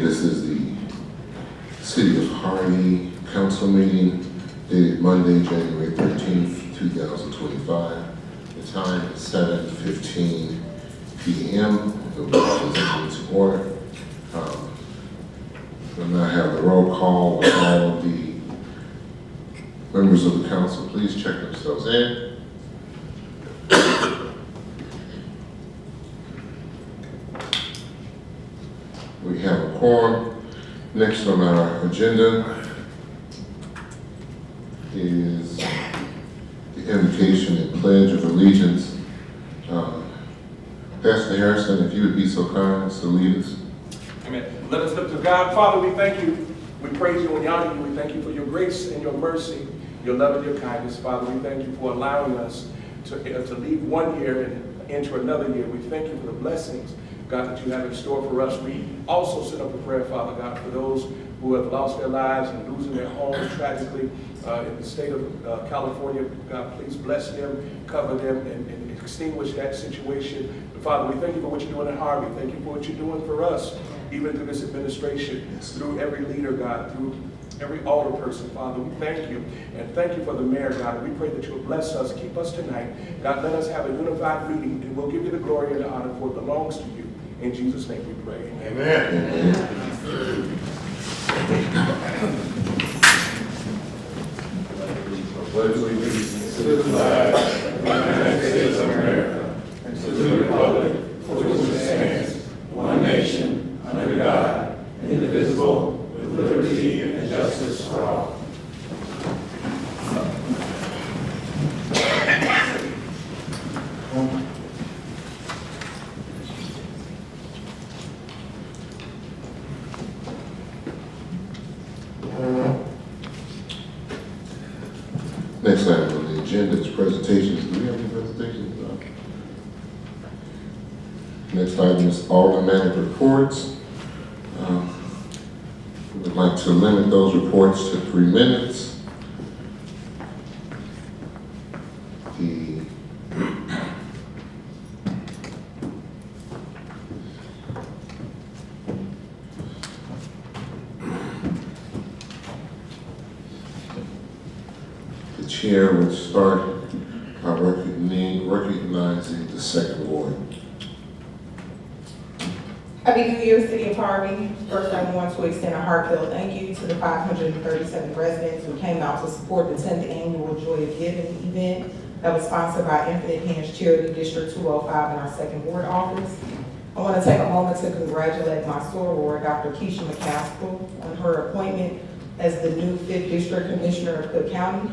This is the City of Hardy Council meeting dated Monday, January 13th, 2025. The time is 7:15 p.m. The meeting is to order. We'll now have the roll call with all of the members of the council. Please check themselves in. We have a quorum. Next on our agenda is the invocation and pledge of allegiance. Pastor Harrison, if you would be so kind as to lead us. Amen. Let us look to God. Father, we thank you. We praise you and honor you. We thank you for your grace and your mercy, your love and your kindness. Father, we thank you for allowing us to leave one year and enter another year. We thank you for the blessings, God, that you have in store for us. We also set up a prayer, Father God, for those who have lost their lives and losing their homes tragically in the state of California. God, please bless them, cover them, and extinguish that situation. But Father, we thank you for what you're doing at Harvey. Thank you for what you're doing for us, even through this administration, through every leader, God, through every altar person, Father. We thank you, and thank you for the mayor, God. We pray that you'll bless us, keep us tonight. God, let us have a unified meeting, and we'll give you the glory and the honor, for it belongs to you. In Jesus' name we pray. Amen. Pledge allegiance to the flag of the United States of America and to the republic for which it stands, one nation, under God, indivisible, with liberty and justice for all. Next item on the agenda is presentations. Do we have any presentations? Next item is aldermanic reports. We would like to limit those reports to 3 minutes. The chair would start by recognizing the second ward. Happy New Year, City of Harvey. First, I want to extend a heartfelt thank you to the 537 residents who came out to support the 10th annual Joy of Giving event that was sponsored by Infinite Hands Charity District 205 in our second ward office. I want to take a moment to congratulate my soror, Dr. Keisha McCaskill, on her appointment as the new 5th District Commissioner of Cook County.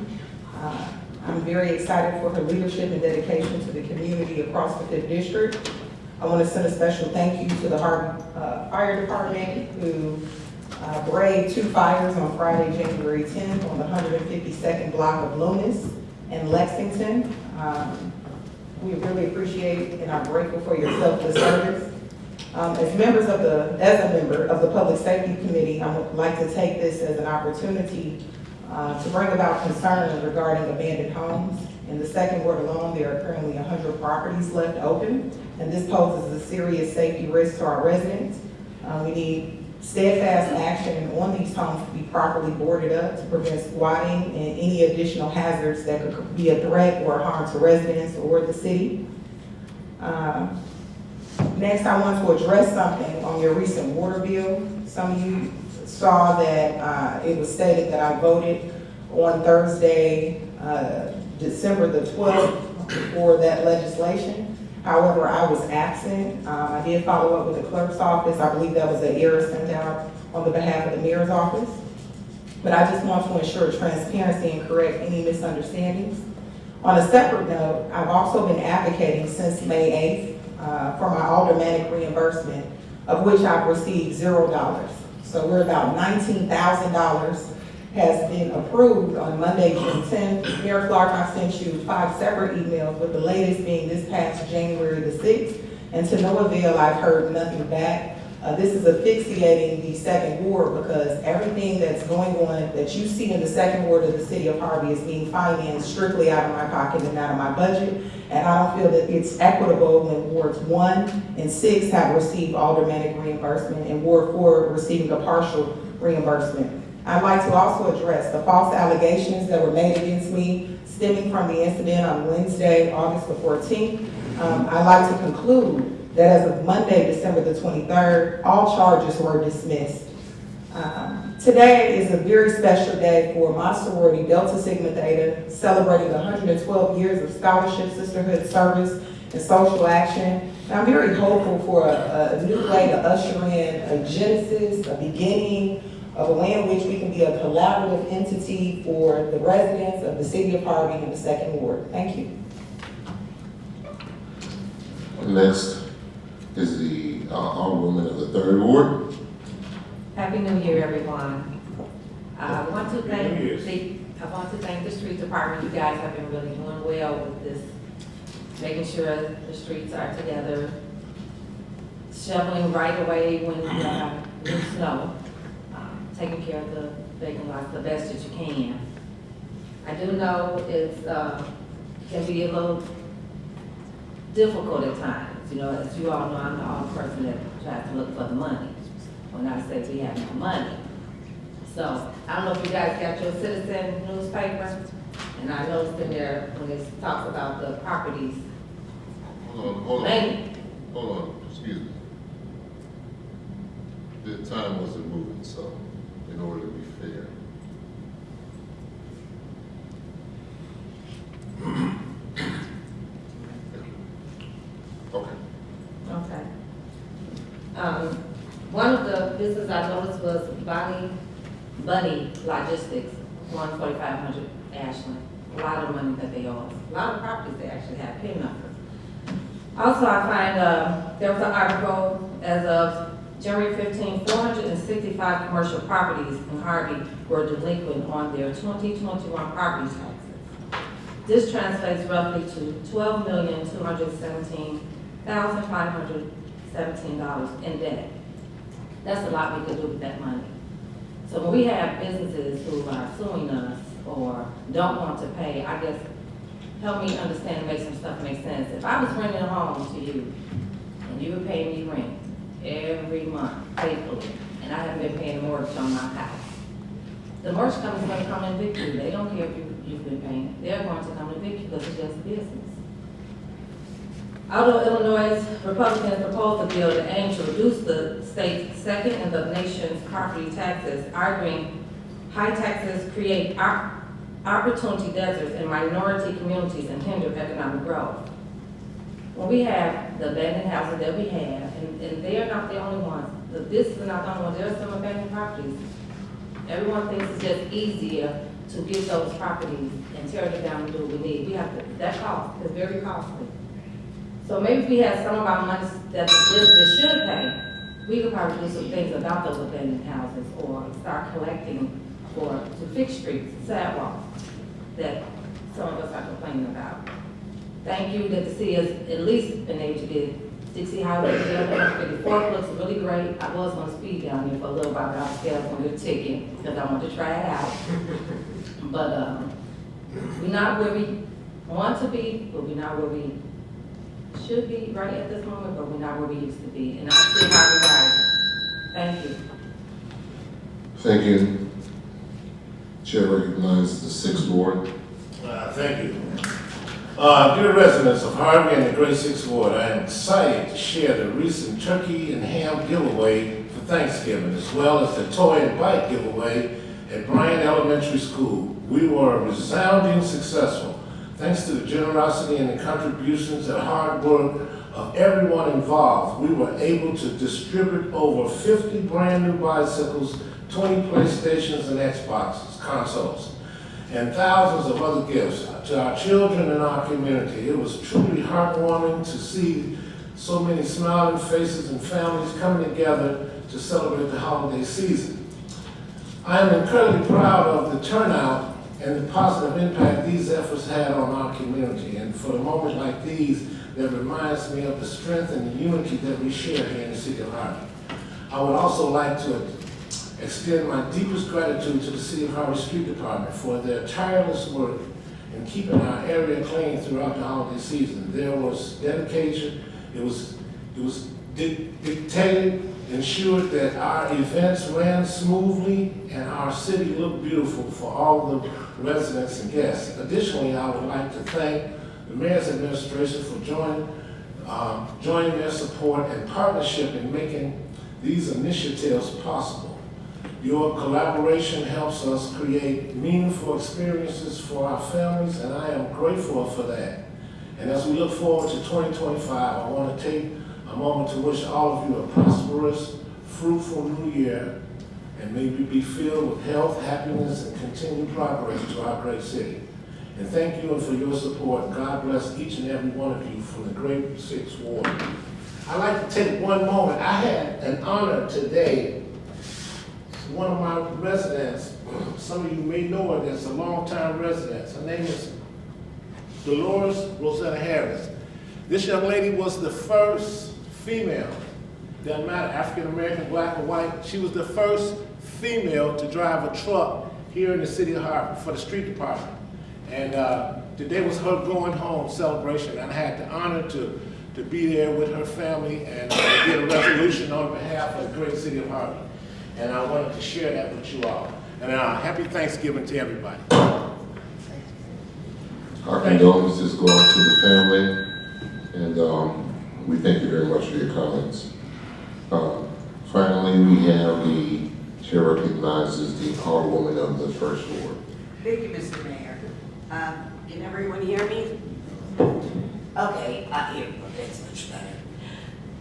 I'm very excited for her leadership and dedication to the community across the 5th District. I want to send a special thank you to the Harvey Fire Department, who braved 2 fires on Friday, January 10th on the 152nd block of Loomis and Lexington. We really appreciate and are grateful for your selfless service. As a member of the Public Safety Committee, I would like to take this as an opportunity to bring about concerns regarding abandoned homes. In the second ward alone, there are currently 100 properties left open, and this poses a serious safety risk to our residents. We need steadfast action on these homes to be properly boarded up to prevent squatting and any additional hazards that could be a threat or harm to residents or the city. Next, I want to address something on your recent water bill. Some of you saw that it was stated that I voted on Thursday, December the 12th for that legislation. However, I was absent. I did follow up with the clerk's office. I believe that was an error sent out on the behalf of the mayor's office. But I just want to ensure transparency and correct any misunderstandings. On a separate note, I've also been advocating since May 8th for my aldermanic reimbursement, of which I've received $0. So we're about $19,000 has been approved on Monday, June 10th. Mayor Clark, I sent you 5 separate emails, with the latest being this past January the 6th. And to no avail, I've heard nothing back. This is asphyxiating the second ward because everything that's going on that you see in the second ward of the city of Harvey is being financed strictly out of my pocket and out of my budget. And I don't feel that it's equitable when wards 1 and 6 have received aldermanic reimbursement and Ward 4 receiving a partial reimbursement. I'd like to also address the false allegations that were made against me stemming from the incident on Wednesday, August the 14th. I'd like to conclude that as of Monday, December the 23rd, all charges were dismissed. Today is a very special day for my sorority, Delta Sigma Theta, celebrating 112 years of scholarship, sisterhood, service, and social action. And I'm very hopeful for a new way to usher in a genesis, a beginning of a way in which we can be a collaborative entity for the residents of the city of Harvey and the second ward. Thank you. Next is the Alderwoman of the third ward. Happy New Year, everyone. I want to thank New Year's. the street department. You guys have been really doing well with this, making sure the streets are together, shoveling right away when there's snow, taking care of the vacant lots the best that you can. I do know it's can be a little difficult at times. You know, as you all know, I'm the only person that tries to look for the money when I say we have no money. So I don't know if you guys got your Citizen newspaper, and I noticed in there when it talks about the properties. Hold on, excuse me. The time wasn't moving, so in order to be fair. Okay. Okay. One of the businesses I noticed was Bunny Logistics, 14500 Ashland. A lot of money that they owe us. A lot of properties they actually have PIN numbers. Also, I find there was an article as of January 15, 465 commercial properties in Harvey were delinquent on their 2021 property taxes. This translates roughly to $12,217,517 in debt. That's a lot we could do with that money. So when we have businesses who are suing us or don't want to pay, I guess, help me understand and make some stuff make sense. If I was renting a home to you and you were paying me rent every month faithfully, and I haven't been paying the mortgage on my house, the mortgage company's going to come and evict you. They don't care if you've been paying. They're going to come and evict you because it's just business. Although Illinois Republicans proposed a bill that aims to reduce the state's second in the nation's property taxes, arguing high taxes create opportunity deserts in minority communities and hinder economic growth. When we have the abandoned houses that we have, and they are not the only ones, the businesses are not the only ones, there are some abandoned properties. Everyone thinks it's just easier to get those properties and tear them down and do what we need. We have to, that cost is very costly. So maybe if we had some of our money that the business should pay, we could probably do some things about those abandoned houses or start collecting to fix streets, sidewalks that some of us are complaining about. Thank you that the city has at least been able to get Dixie Highway, 54th looks really great. I was going to speed down there for a little while, but I was scared of a ticket because I wanted to try it out. But we're not where we want to be, but we're not where we should be right at this moment, but we're not where we used to be. And I see how we guys. Thank you. Thank you. Chair recognizes the sixth ward. Thank you. Dear residents of Harvey and the Great Sixth Ward, I am excited to share the recent turkey and ham giveaway for Thanksgiving, as well as the toy and bike giveaway at Bryan Elementary School. We were resounding successful. Thanks to the generosity and the contributions and hard work of everyone involved, we were able to distribute over 50 brand new bicycles, 20 PlayStations and Xboxes, consoles, and thousands of other gifts to our children and our community. It was truly heartwarming to see so many smiling faces and families coming together to celebrate the holiday season. I am incredibly proud of the turnout and the positive impact these efforts had on our community. And for a moment like these, that reminds me of the strength and the unity that we share here in the city of Harvey. I would also like to extend my deepest gratitude to the City of Harvey Street Department for their tireless work in keeping our area clean throughout the holiday season. There was dedication, it was dictated, ensured that our events ran smoothly and our city looked beautiful for all the residents and guests. Additionally, I would like to thank the Mayor's administration for joining their support and partnership in making these initiatives possible. Your collaboration helps us create meaningful experiences for our families, and I am grateful for that. And as we look forward to 2025, I want to take a moment to wish all of you a prosperous, fruitful new year, and may we be filled with health, happiness, and continued progress to our great city. And thank you for your support. God bless each and every one of you from the great 6th Ward. I'd like to take one moment. I had an honor today. One of my residents, some of you may know her, that's a longtime resident. Her name is Dolores Rosetta Harris. This young lady was the first female, doesn't matter, African American, black or white, she was the first female to drive a truck here in the city of Harvey for the street department. And today was her going home celebration, and I had the honor to be there with her family and get a resolution on behalf of the great city of Harvey. And I wanted to share that with you all. And happy Thanksgiving to everybody. Our condolences go out to the family, and we thank you very much for your comments. Finally, we have the chair recognizes the Alderwoman of the First Ward. Thank you, Mr. Mayor. Can everyone hear me? Okay, I hear you. That's much better.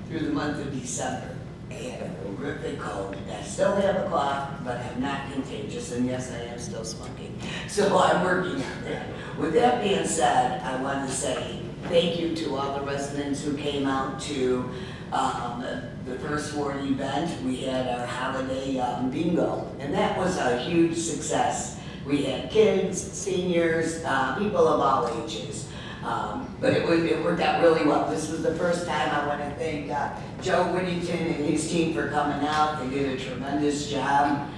Through the month of December, I had a horrific cold. I still have a cough, but I'm not contagious, and yes, I am still smoking. So I'm working on that. With that being said, I want to say thank you to all the residents who came out to the First Ward event. We had our holiday bingo, and that was a huge success. We had kids, seniors, people of all ages. But it worked out really well. This was the first time. I want to thank Joe Whittington and his team for coming out. They did a tremendous job.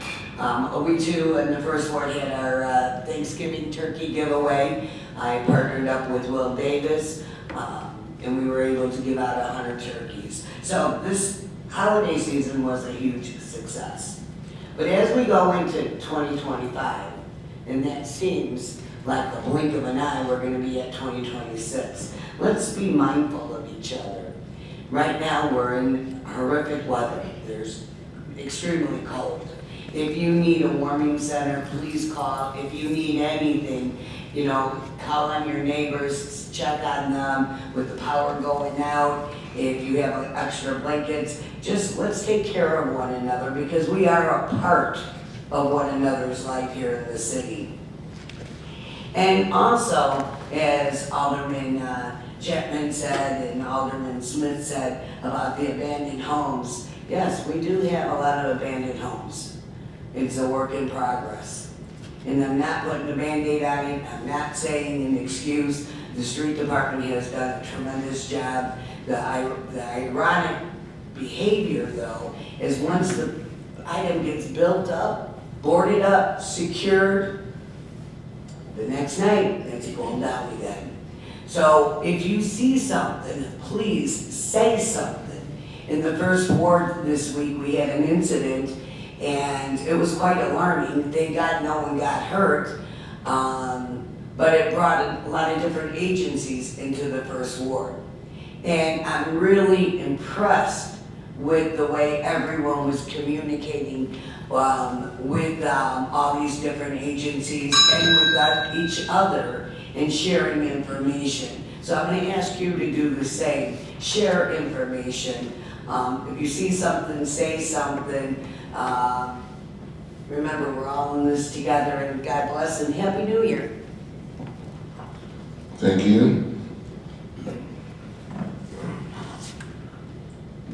We too in the First Ward had our Thanksgiving turkey giveaway. I partnered up with Will Davis, and we were able to give out 100 turkeys. So this holiday season was a huge success. But as we go into 2025, and that seems like the blink of an eye, we're going to be at 2026. Let's be mindful of each other. Right now, we're in horrific weather. There's extremely cold. If you need a warming center, please call. If you need anything, you know, call on your neighbors, check on them with the power going out. If you have extra blankets, just let's take care of one another because we are a part of one another's life here in the city. And also, as Alderman Chapman said and Alderman Smith said about the abandoned homes, yes, we do have a lot of abandoned homes. It's a work in progress. And I'm not putting a Band-Aid on it, I'm not saying an excuse. The street department has done a tremendous job. The ironic behavior, though, is once the item gets built up, boarded up, secured, the next night, it's going down again. So if you see something, please say something. In the First Ward this week, we had an incident, and it was quite alarming. Thank God no one got hurt, but it brought a lot of different agencies into the First Ward. And I'm really impressed with the way everyone was communicating with all these different agencies and with each other and sharing information. So I'm going to ask you to do the same. Share information. If you see something, say something. Remember, we're all in this together, and God bless and Happy New Year. Thank you.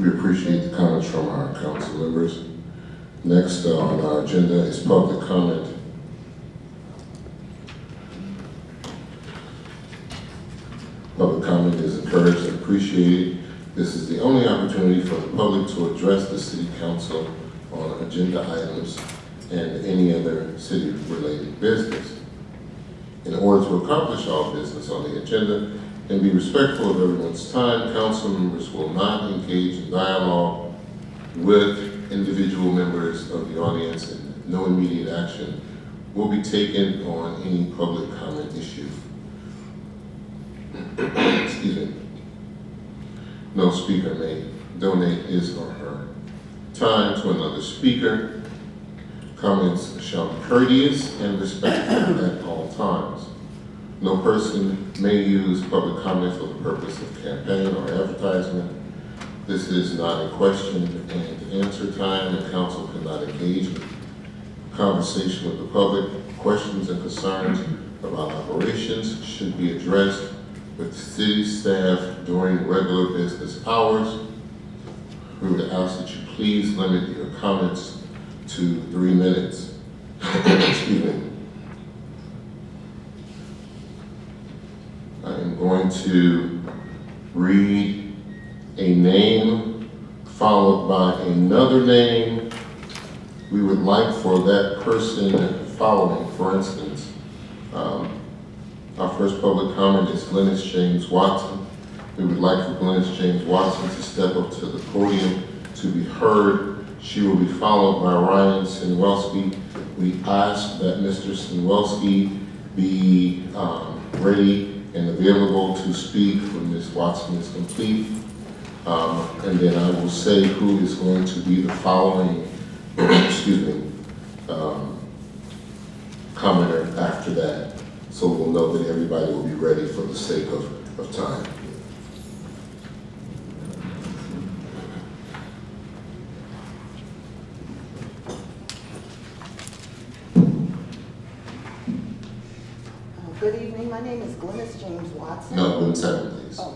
We appreciate the comments from our council members. Next on our agenda is public comment. Public comment is encouraged and appreciated. This is the only opportunity for the public to address the city council on agenda items and any other city-related business. In order to accomplish all business on the agenda and be respectful of everyone's time, council members will not engage in dialogue with individual members of the audience, and no immediate action will be taken on any public comment issue. Excuse me. No speaker may donate his or her time to another speaker. Comments shall be courteous and respectful at all times. No person may use public comment for the purpose of campaign or advertisement. This is not a question and answer time, and council cannot engage in conversation with the public. Questions and concerns about operations should be addressed with city staff during regular business hours. We would ask that you please limit your comments to 3 minutes. Excuse me. I am going to read a name followed by another name. We would like for that person following, for instance, our first public comment is Glennis James Watson. We would like for Glennis James Watson to step up to the podium to be heard. She will be followed by Ryan Sinwelski. We ask that Mr. Sinwelski be ready and available to speak when Ms. Watson is complete. And then I will say who is going to be the following, excuse me, commenter after that. So we'll know that everybody will be ready for the sake of time. Good evening, my name is Glennis James Watson. No, 1 second, please. Oh.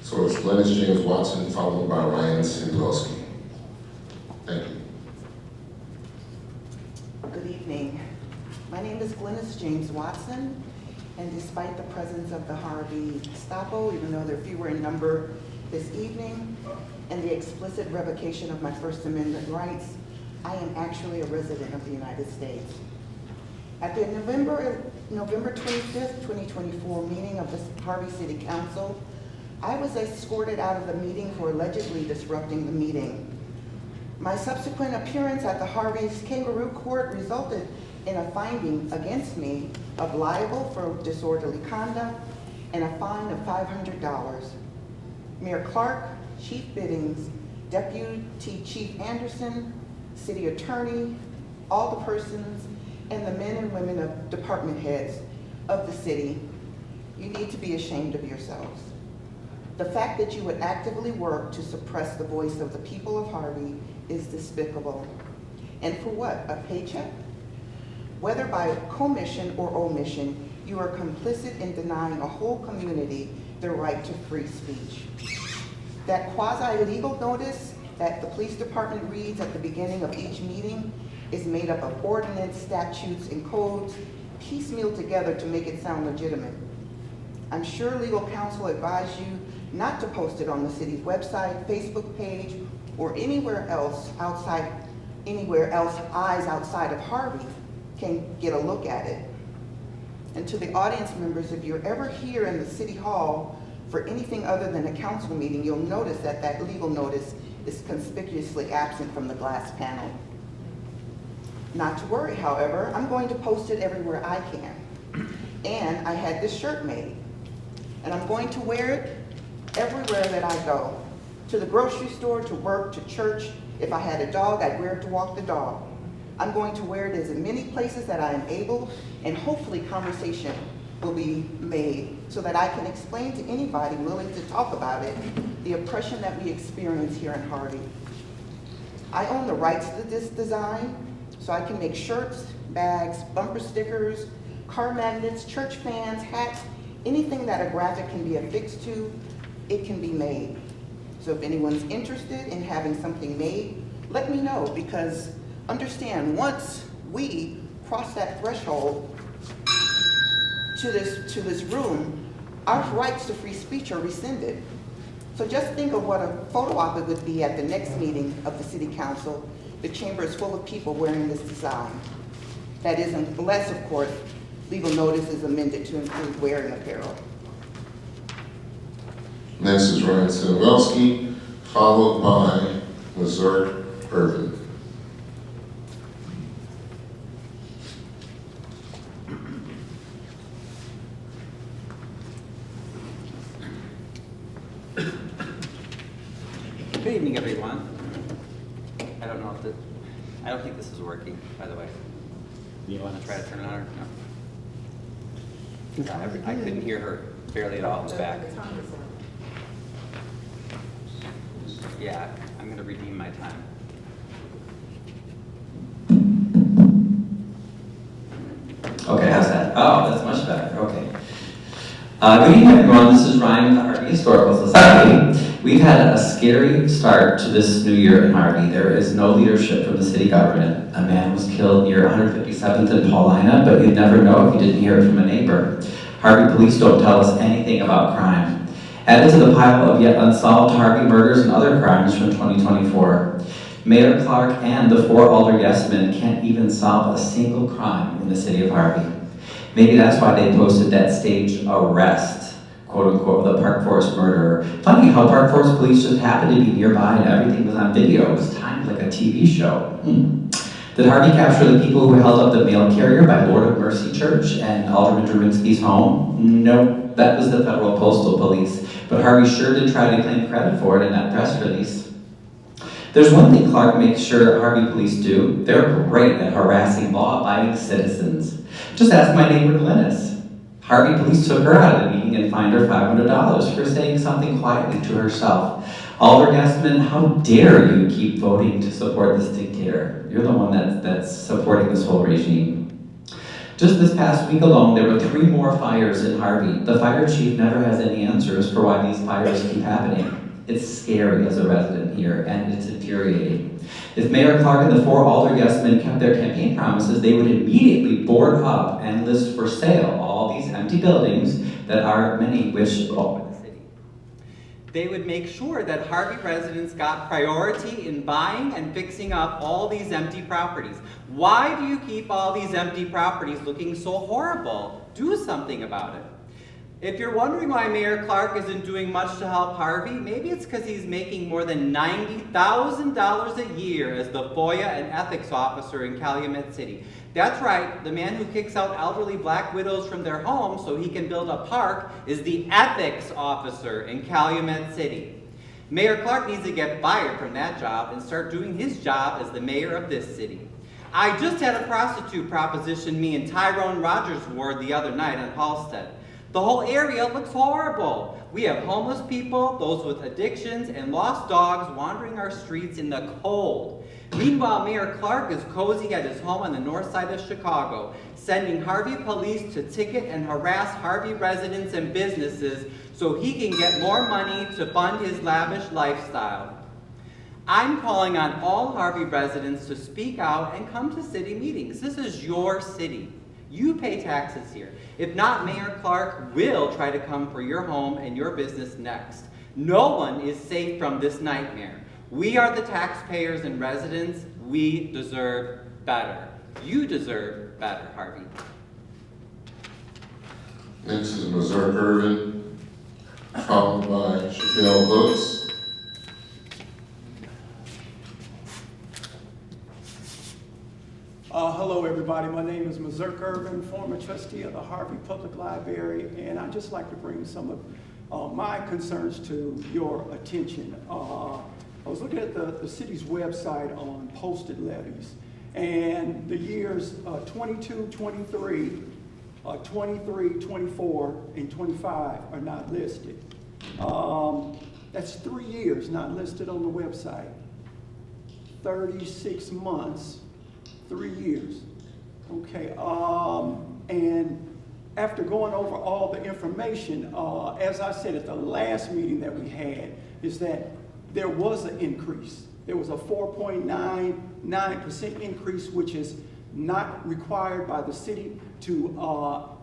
So it's Glennis James Watson, followed by Ryan Sinwelski. Thank you. Good evening. My name is Glennis James Watson, and despite the presence of the Harvey Gestapo, even though they're fewer in number this evening, and the explicit revocation of my First Amendment rights, I am actually a resident of the United States. At the November 25th, 2024 meeting of the Harvey City Council, I was escorted out of the meeting for allegedly disrupting the meeting. My subsequent appearance at the Harvey's Kangaroo Court resulted in a finding against me of liable for disorderly conduct and a fine of $500. Mayor Clark, Chief Biddings, Deputy Chief Anderson, City Attorney, all the persons, and the men and women of department heads of the city, you need to be ashamed of yourselves. The fact that you would actively work to suppress the voice of the people of Harvey is despicable. And for what? A paycheck? Whether by commission or omission, you are complicit in denying a whole community their right to free speech. That quasi-legal notice that the police department reads at the beginning of each meeting is made up of ordinance, statutes, and codes piecemeal together to make it sound legitimate. I'm sure legal counsel advised you not to post it on the city's website, Facebook page, or anywhere else eyes outside of Harvey can get a look at it. And to the audience members, if you're ever here in the City Hall for anything other than a council meeting, you'll notice that that legal notice is conspicuously absent from the glass panel. Not to worry, however, I'm going to post it everywhere I can. And I had this shirt made, and I'm going to wear it everywhere that I go. To the grocery store, to work, to church. If I had a dog, I'd wear it to walk the dog. I'm going to wear it as in many places that I am able, and hopefully conversation will be made so that I can explain to anybody willing to talk about it the oppression that we experience here in Harvey. I own the rights to this design, so I can make shirts, bags, bumper stickers, car magnets, church fans, hats, anything that a graphic can be affixed to, it can be made. So if anyone's interested in having something made, let me know, because understand, once we cross that threshold to this room, our rights to free speech are rescinded. So just think of what a photo op it would be at the next meeting of the City Council. The chamber is full of people wearing this design. That is, unless, of course, legal notice is amended to include wearing apparel. Next is Ryan Sinowelski, followed by Missouri Irvin. Good evening, everyone. I don't think this is working, by the way. You want to try to turn it on or no? I couldn't hear her barely at all in the back. Yeah, I'm going to redeem my time. Okay, how's that? Oh, that's much better. Okay. Good evening, everyone. This is Ryan with the Harvey Historical Society. We've had a scary start to this new year in Harvey. There is no leadership from the city government. A man was killed near 157th and Paulina, but you'd never know if you didn't hear it from a neighbor. Harvey police don't tell us anything about crime. Added to the pile of yet unsolved Harvey murders and other crimes from 2024. Mayor Clark and the 4 Alder yes-men can't even solve a single crime in the city of Harvey. Maybe that's why they posted that staged arrest, quote unquote, the Park Forest murderer. Funny how Park Forest police just happened to be nearby and everything was on video. It was timed like a TV show. Did Harvey capture the people who held up the mail carrier by Lord of Mercy Church and Alderman Durinsky's home? Nope, that was the Federal Postal Police. But Harvey sure did try to claim credit for it in that press release. There's one thing Clark makes sure Harvey police do. They're great at harassing law-abiding citizens. Just ask my neighbor Glennis. Harvey police took her out of the meeting and fined her $500 for saying something quietly to herself. Alder Guestman, how dare you keep voting to support this dictator? You're the one that's supporting this whole regime. Just this past week alone, there were 3 more fires in Harvey. The fire chief never has any answers for why these fires keep happening. It's scary as a resident here, and it's infuriating. If Mayor Clark and the 4 Alder yes-men kept their campaign promises, they would immediately board up and list for sale all these empty buildings that are many wish open the city. They would make sure that Harvey residents got priority in buying and fixing up all these empty properties. Why do you keep all these empty properties looking so horrible? Do something about it. If you're wondering why Mayor Clark isn't doing much to help Harvey, maybe it's because he's making more than $90,000 a year as the FOIA and ethics officer in Calumet City. That's right, the man who kicks out elderly black widows from their homes so he can build a park is the ethics officer in Calumet City. Mayor Clark needs to get fired from that job and start doing his job as the mayor of this city. I just had a prostitute proposition me in Tyrone Rogers Ward the other night on Halstead. The whole area looks horrible. We have homeless people, those with addictions, and lost dogs wandering our streets in the cold. Meanwhile, Mayor Clark is cozy at his home on the north side of Chicago, sending Harvey police to ticket and harass Harvey residents and businesses so he can get more money to fund his lavish lifestyle. I'm calling on all Harvey residents to speak out and come to city meetings. This is your city. You pay taxes here. If not, Mayor Clark will try to come for your home and your business next. No one is safe from this nightmare. We are the taxpayers and residents. We deserve better. You deserve better, Harvey. Next is Missouri Irvin, followed by Chappelle Brooks. Hello, everybody. My name is Mazurk Irvin, former trustee of the Harvey Public Library, and I'd just like to bring some of my concerns to your attention. I was looking at the city's website on posted levies, and the years 22, 23, 23, 24, and 25 are not listed. That's 3 years not listed on the website. 36 months, 3 years. Okay, and after going over all the information, as I said at the last meeting that we had, is that there was an increase. There was a 4.99% increase, which is not required by the city to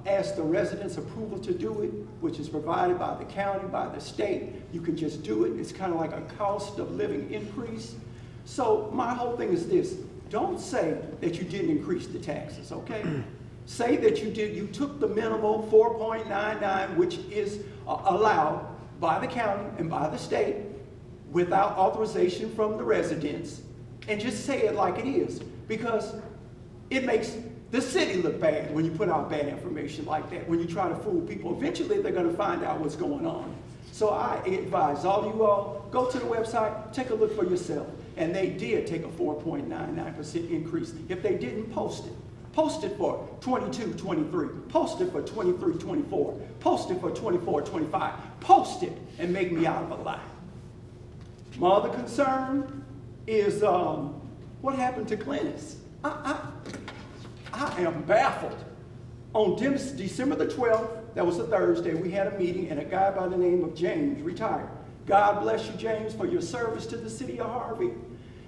ask the residents' approval to do it, which is provided by the county, by the state. You can just do it. It's kind of like a cost of living increase. So my whole thing is this: don't say that you didn't increase the taxes, okay? Say that you did. You took the minimal 4.99, which is allowed by the county and by the state without authorization from the residents, and just say it like it is, because it makes the city look bad when you put out bad information like that. When you try to fool people, eventually they're going to find out what's going on. So I advise all you all, go to the website, take a look for yourself. And they did take a 4.99% increase. If they didn't, post it. Post it for 22-23. Post it for 23-24. Post it for 24-25. Post it and make me out of a lie. My other concern is what happened to Glennis. I am baffled. On December the 12th, that was a Thursday, we had a meeting, and a guy by the name of James retired. God bless you, James, for your service to the city of Harvey.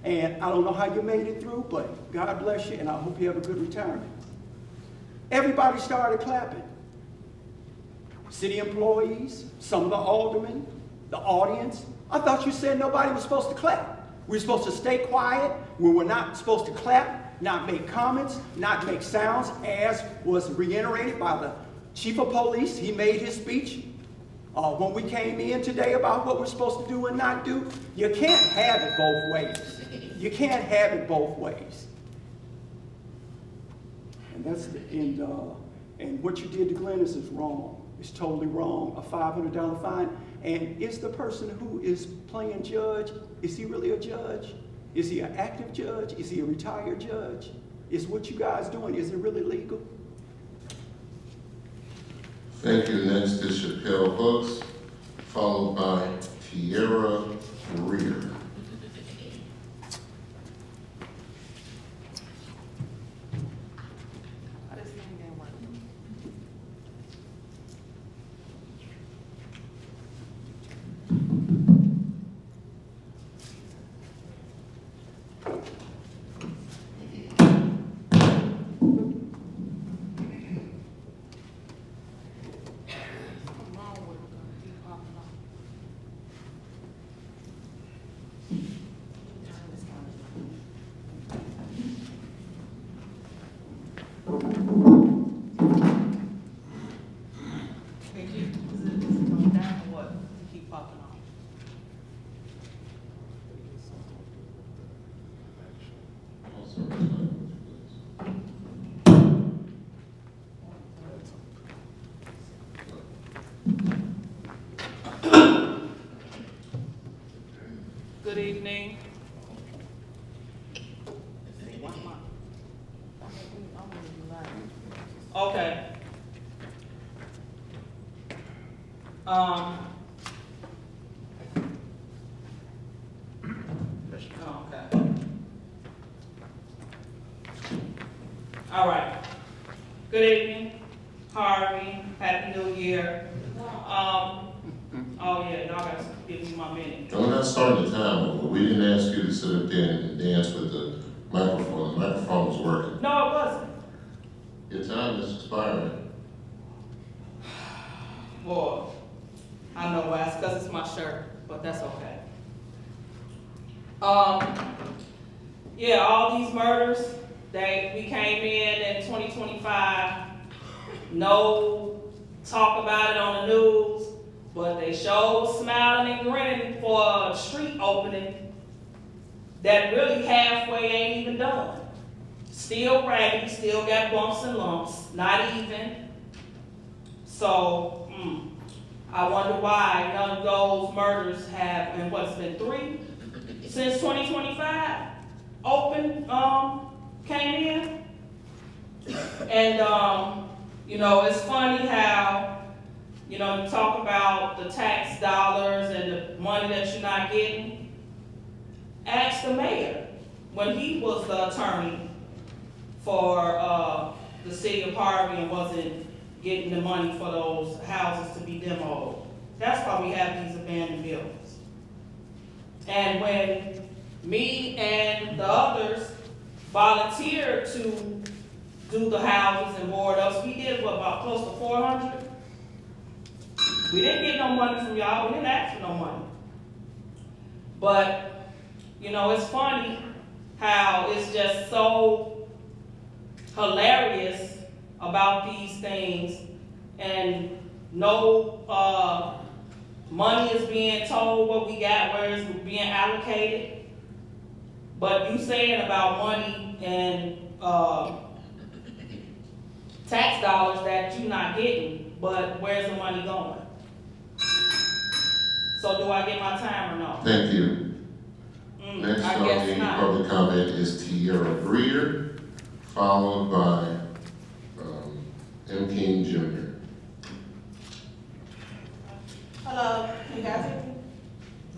And I don't know how you made it through, but God bless you, and I hope you have a good retirement. Everybody started clapping. City employees, some of the aldermen, the audience. I thought you said nobody was supposed to clap. We were supposed to stay quiet. We were not supposed to clap, not make comments, not make sounds, as was reiterated by the chief of police. He made his speech when we came in today about what we're supposed to do and not do. You can't have it both ways. You can't have it both ways. And that's the end. And what you did to Glennis is wrong. It's totally wrong. A $500 fine. And is the person who is playing judge, is he really a judge? Is he an active judge? Is he a retired judge? Is what you guys doing, is it really legal? Thank you. Next is Chappelle Hooks, followed by Tierra Rear. Good evening. Okay. Okay. All right. Good evening, Harvey. Happy New Year. Oh yeah, y'all gotta give me my minute. We're not starting the time over. We didn't ask you to sit up there and dance with the microphone. The microphone was working. No, it wasn't. Your time is expiring. Boy, I know why. It's because it's my shirt, but that's okay. Yeah, all these murders that we came in 2025, no talk about it on the news, but they showed smiling and grinning for a street opening that really halfway ain't even done. Still raggedy, still got bumps and lumps, not even. So, I wonder why none of those murders have, and what's been 3 since 2025, open, came in. And, you know, it's funny how, you know, you talk about the tax dollars and the money that you're not getting. Ask the mayor. when he was the attorney for, the city of Harvey and wasn't getting the money for those houses to be demoed. That's why we have these abandoned buildings. And when me and the others volunteered to do the houses and board ups, we did what, about close to 400? We didn't get no money from y'all, we didn't ask for no money. But, you know, it's funny how it's just so hilarious about these things, and no money is being told what we got, where it's being allocated. But you saying about money and tax dollars that you're not getting, but where's the money going? So do I get my time or no? Thank you. Next I on guess the not. public comment is Tierra Breer, followed by M. King Jr. Hello, can you guys hear me?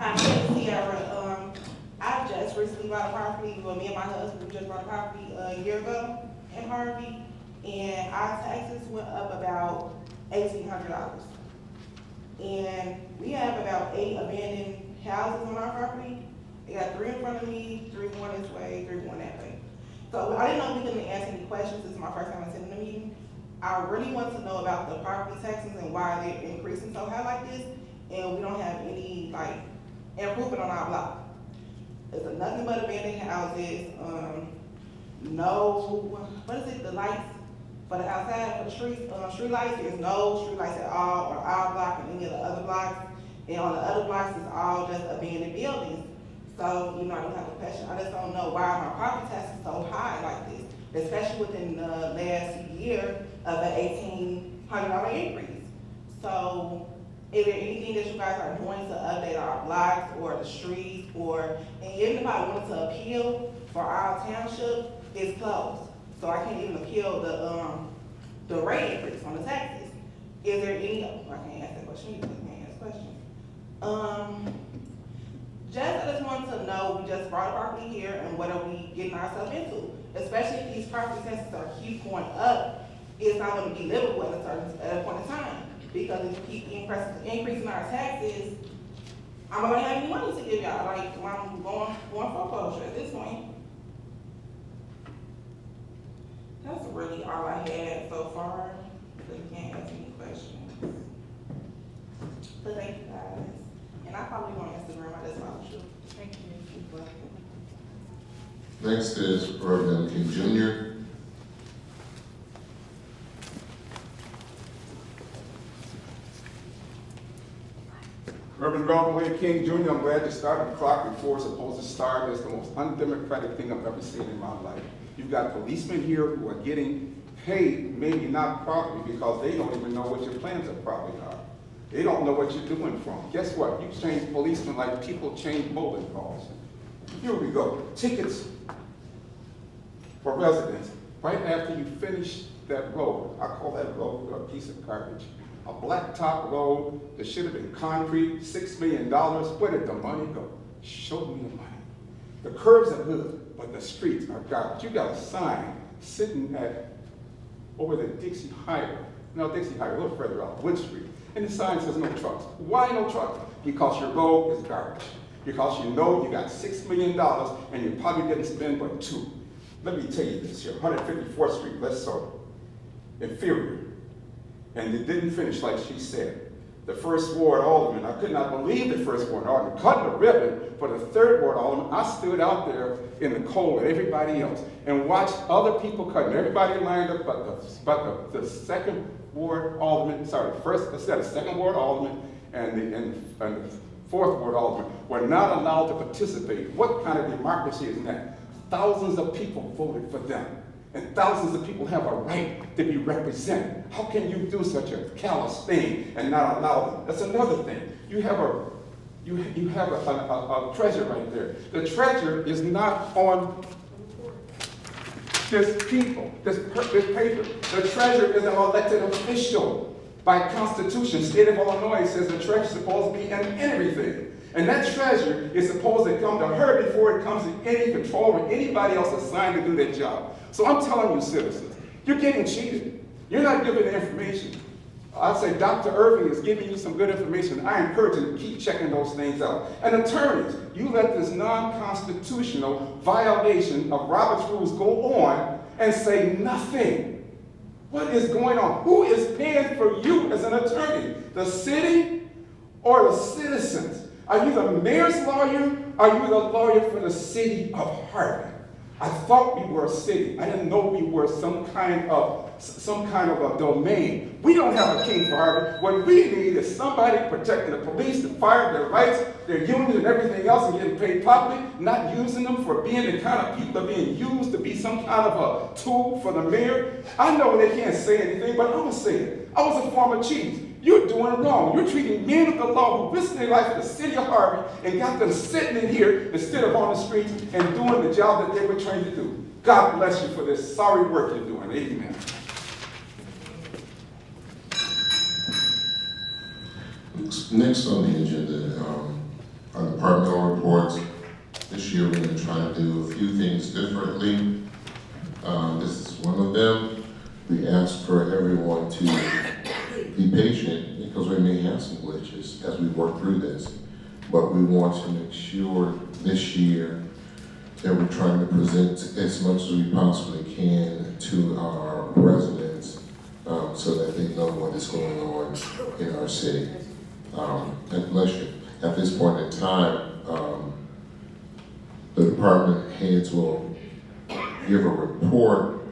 Hi, my name is Sierra. I just recently bought a property, well, me and my husband just bought a property a year ago in Harvey, and our taxes went up about $1,800. And we have about 8 abandoned houses on our property. They got 3 in front of me, 3 going this way, 3 going that way. So I didn't know if we couldn't ask any questions. This is my first time attending the meeting. I really want to know about the property taxes and why they're increasing so high like this, and we don't have any like improvement on our block. It's nothing but abandoned houses. No, what is it? The lights for the outside for the street lights. There's no street lights at all on our block and any of the other blocks. And on the other blocks, it's all just abandoned buildings. So, you know, I don't have a question. I just don't know why my property tax is so high like this, especially within the last year of an $1,800 increase. So, is there anything that you guys are doing to update our blocks or the streets, or, and even if I wanted to appeal for our township, it's closed. So I can't even appeal the rate increase on the taxes. Is there any, I can't ask that question, you can't ask questions. I just wanted to know, we just brought a property here, and what are we getting ourselves into? Especially if these property taxes are keep going up, it's not gonna be livable at a point in time. Because if we keep increasing our taxes, I'm not gonna have any money to give y'all, like, when I'm going foreclosure at this point. That's really all I had so far, because you can't ask any questions. But thank you guys. And I probably go on Instagram, I just follow you. Thank you. Next is Reverend King Jr. Reverend Ronald Wayne King Jr., I'm glad you started the clock before it's supposed to start. That's the most undemocratic thing I've ever seen in my life. You've got policemen here who are getting paid, maybe not properly, because they don't even know what your plans of property are. They don't know what you're doing for them. Guess what? You change policemen like people change bowling balls. Here we go. Tickets for residents. Right after you finish that road, I call that road a piece of garbage. A blacktop road that should have been concrete, $6 million. Where did the money go? Show me the money. The curbs are good, but the streets are garbage. You got a sign sitting at over the Dixie Highway. No, Dixie Highway, a little further out, Wood Street. And the sign says no trucks. Why no trucks? Because your road is garbage. Because you know you got $6 million and you probably didn't spend but $2 million. Let me tell you this here, 154th Street, Lesoto, inferior. And it didn't finish like she said. The first ward alderman, I could not believe the first ward alderman, cutting a ribbon for the third ward alderman. I stood out there in the cold with everybody else and watched other people cutting. Everybody lined up, but the second ward alderman, sorry, the second ward alderman and the fourth ward alderman were not allowed to participate. What kind of democracy is that? Thousands of people voted for them. And thousands of people have a right to be represented. How can you do such a callous thing and not allow them? That's another thing. You have a treasure right there. The treasure is not on this people, this paper. The treasure is an elected official by Constitution. State of Illinois says the treasure is supposed to be in everything. And that treasure is supposed to come to her before it comes to any controller or anybody else assigned to do that job. So I'm telling you, citizens, you're getting cheated. You're not giving the information. I'd say Dr. Irving is giving you some good information. I encourage you to keep checking those things out. And attorneys, you let this non-constitutional violation of Robert's rules go on and say nothing. What is going on? Who is paying for you as an attorney? The city or the citizens? Are you the mayor's lawyer? Are you the lawyer for the city of Harvey? I thought we were a city. I didn't know we were some kind of a domain. We don't have a king for Harvey. What we need is somebody protecting the police, the fire, their rights, their unions, and everything else, and getting paid properly, not using them for being the kind of people that are being used to be some kind of a tool for the mayor. I know they can't say anything, but I'm going to say it. I was a former chief. You're doing wrong. You're treating men of the law who risked their life in the city of Harvey and got them sitting in here instead of on the streets and doing the job that they were trained to do. God bless you for this sorry work you're doing. Amen. Next on the agenda are departmental reports. This year we're going to try to do a few things differently. This is one of them. We ask for everyone to be patient because we may have some glitches as we work through this. But we want to make sure this year that we're trying to present as much as we possibly can to our residents so that they know what is going on in our city. And bless you. At this point in time, the department heads will give a report.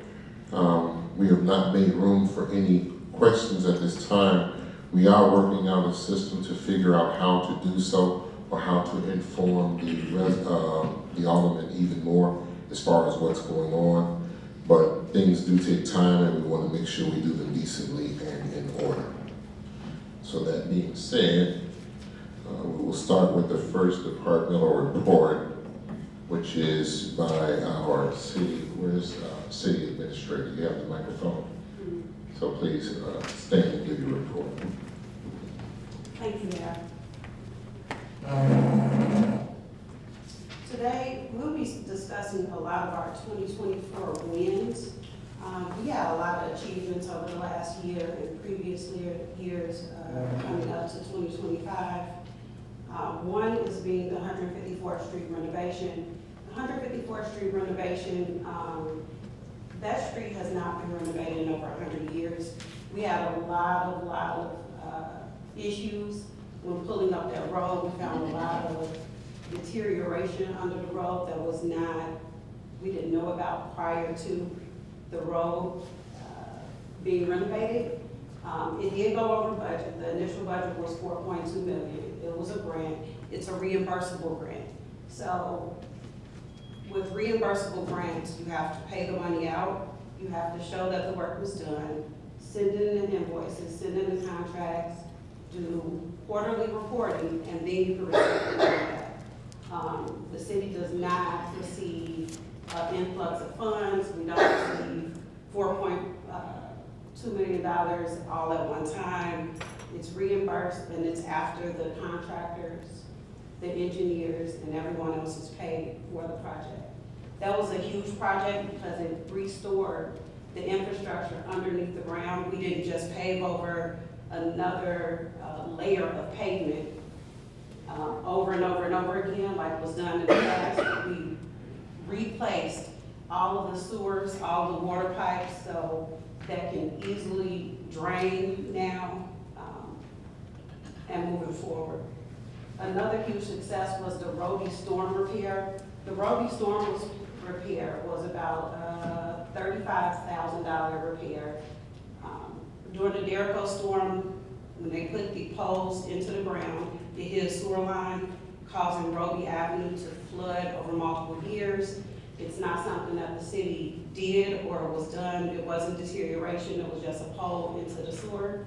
We have not made room for any questions at this time. We are working out a system to figure out how to do so or how to inform the aldermen even more as far as what's going on. But things do take time and we want to make sure we do them decently and in order. So that being said, we will start with the first departmental report, which is by our city, city administrator. You have the microphone. So please stand and give your report. Thank you, Mayor. Today, we'll be discussing a lot of our 2024 wins. We had a lot of achievements over the last year and previous years coming up to 2025. One is being the 154th Street renovation. The 154th Street renovation, that street has not been renovated in over 100 years. We had a lot of issues when pulling up that road. We found a lot of deterioration under the road that we didn't know about prior to the road being renovated. It did go over budget. The initial budget was $4.2 million. It was a grant. It's a reimbursable grant. So with reimbursable grants, you have to pay the money out. You have to show that the work was done, send in the invoices, send in the contracts, do quarterly reporting, and then you can receive the money back. The city does not receive an influx of funds. We don't receive $4.2 million all at one time. It's reimbursed and it's after the contractors, the engineers, and everyone else is paid for the project. That was a huge project because it restored the infrastructure underneath the ground. We didn't just pave over another layer of pavement over and over and over again like was done in the past. We replaced all of the sewers, all the water pipes, so that can easily drain now and moving forward. Another huge success was the Roby storm repair. The Roby storm repair was about $35,000 repair. During the Derico storm, when they put the poles into the ground, it hit a sewer line, causing Roby Avenue to flood over multiple years. It's not something that the city did or was done. It wasn't deterioration, it was just a pole into the sewer.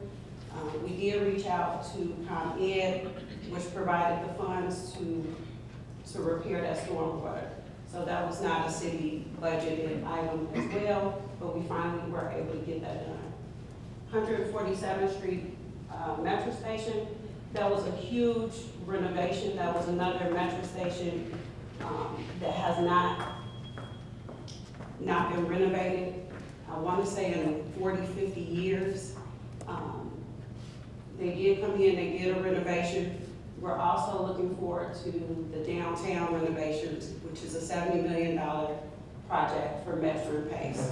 We did reach out to ComEd, which provided the funds to repair that storm water. So that was not a city budgeted item as well, but we finally were able to get that done. 147th Street Metro Station, That was a huge renovation. That was another metro station that has not been renovated. I want to say in 40, 50 years. They did come in, they did a renovation. We're also looking forward to the downtown renovations, which is a $70 million project for Metro and Pace.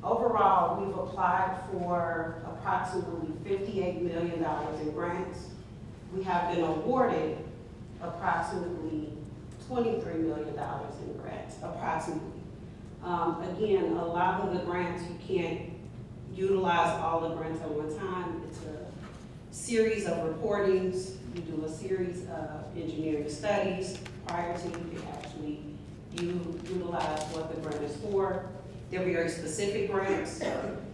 Overall, we've applied for approximately $58 million in grants. We have been awarded approximately $23 million in grants, approximately. Again, a lot of the grants, you can't utilize all the grants at one time. It's a series of reportings. You do a series of engineering studies prior to you actually utilize what the grant is for. They're very specific grants.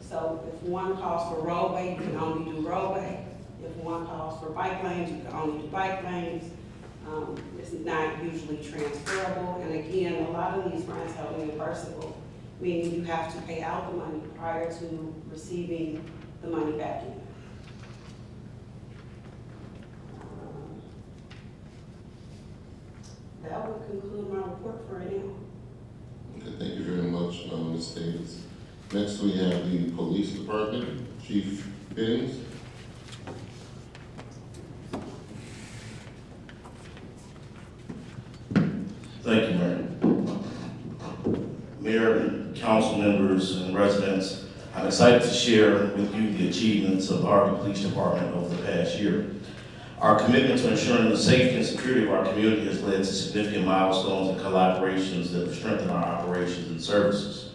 So if one calls for roadway, you can only do roadway. If one calls for bike lanes, you can only do bike lanes. It's not usually transferable. And again, a lot of these grants are reimbursable, meaning you have to pay out the money prior to receiving the money back in. That would conclude my report for right now. Okay, thank you very much, Ms. Davis. Next, we have the Police Department, Chief Biddings. Thank you, Mayor. Mayor and council members and residents, I'm excited to share with you the achievements of the Harvey Police Department over the past year. Our commitment to ensuring the safety and security of our community has led to significant milestones and collaborations that have strengthened our operations and services.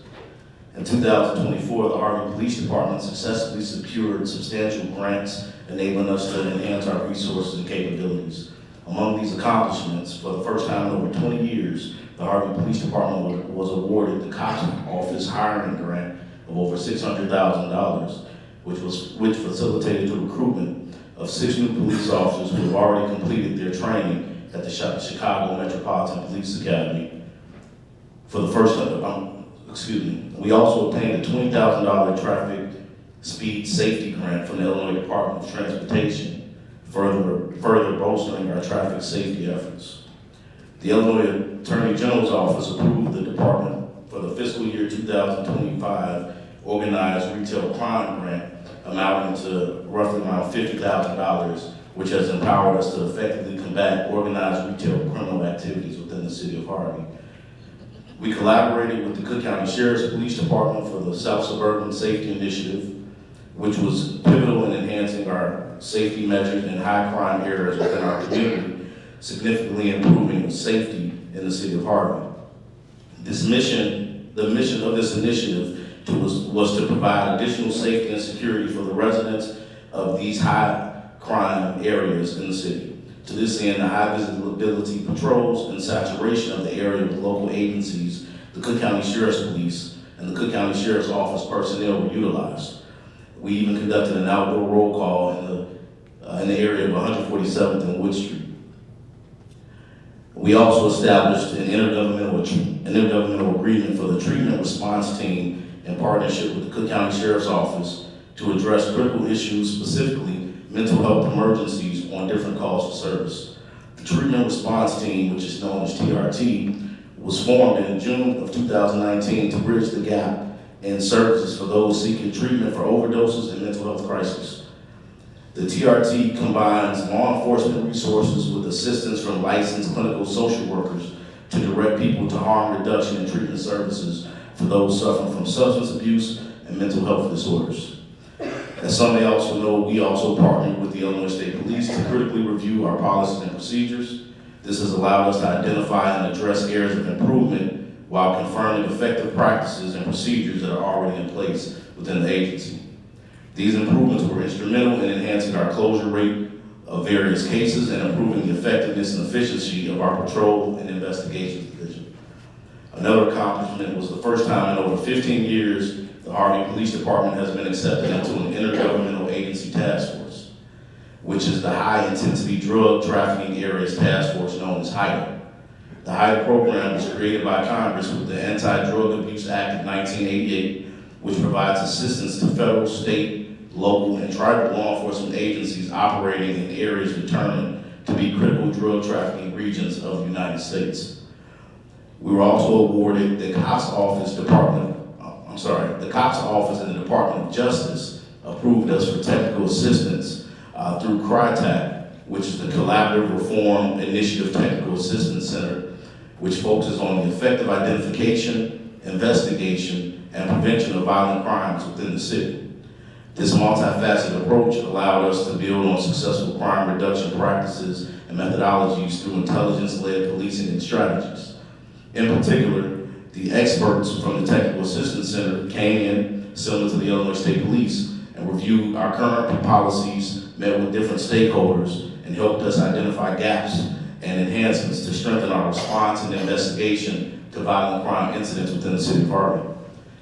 In 2024, the Harvey Police Department successfully secured substantial grants, enabling us to enhance our resources and capabilities. Among these accomplishments, for the first time in over 20 years, the Harvey Police Department was awarded the Cops Office Hiring Grant of over $600,000, which facilitated the recruitment of 6 new police officers who have already completed their training at the Chicago Metropolitan Police Academy. For the first time, we also obtained a $20,000 traffic speed safety grant from the Illinois Department of Transportation, further bolstering our traffic safety efforts. The Illinois Attorney General's Office approved the department for the fiscal year 2025 organized retail crime grant amounting to roughly around $50,000, which has empowered us to effectively combat organized retail criminal activities within the city of Harvey. We collaborated with the Cook County Sheriff's Police Department for the South Suburban Safety Initiative, which was pivotal in enhancing our safety measures in high crime areas within our community, significantly improving safety in the city of Harvey. The mission of this initiative was to provide additional safety and security for the residents of these high crime areas in the city. To this end, the high visibility patrols and saturation of the area with local agencies, the Cook County Sheriff's Police, and the Cook County Sheriff's Office personnel were utilized. We even conducted an outdoor roll call in the area of 147th and Wood Street. We also established an intergovernmental agreement for the treatment response team in partnership with the Cook County Sheriff's Office to address critical issues, specifically mental health emergencies on different calls for service. The treatment response team, which is known as TRT, was formed in June of 2019 to bridge the gap in services for those seeking treatment for overdoses and mental health crises. The TRT combines law enforcement resources with assistance from licensed clinical social workers to direct people to harm reduction and treatment services for those suffering from substance abuse and mental health disorders. As some may also know, we also partnered with the Illinois State Police to critically review our policies and procedures. This has allowed us to identify and address areas of improvement while confirming effective practices and procedures that are already in place within the agency. These improvements were instrumental in enhancing our closure rate of various cases and improving the effectiveness and efficiency of our patrol and investigations division. Another accomplishment was the first time in over 15 years the Harvey Police Department has been accepted into an intergovernmental agency task force, which is the High Intensity Drug Trafficking Areas Task Force known as HIDTA. The HIDTA program was created by Congress with the Anti-Drug Abuse Act of 1988, which provides assistance to federal, state, local, and tribal law enforcement agencies operating in areas determined to be critical drug trafficking regions of the United States. We were also awarded the COPS Office and the Department of Justice approved us for technical assistance through CRITAC, which is the Collaborative Reform Initiative Technical Assistance Center, which focuses on the effective identification, investigation, and prevention of violent crimes within the city. This multifaceted approach allowed us to build on successful crime reduction practices and methodologies through intelligence-led policing and strategies. In particular, the experts from the Technical Assistance Center came in, similar to the Illinois State Police, and reviewed our current policies, met with different stakeholders, and helped us identify gaps and enhancements to strengthen our response and investigation to violent crime incidents within the city of Harvey.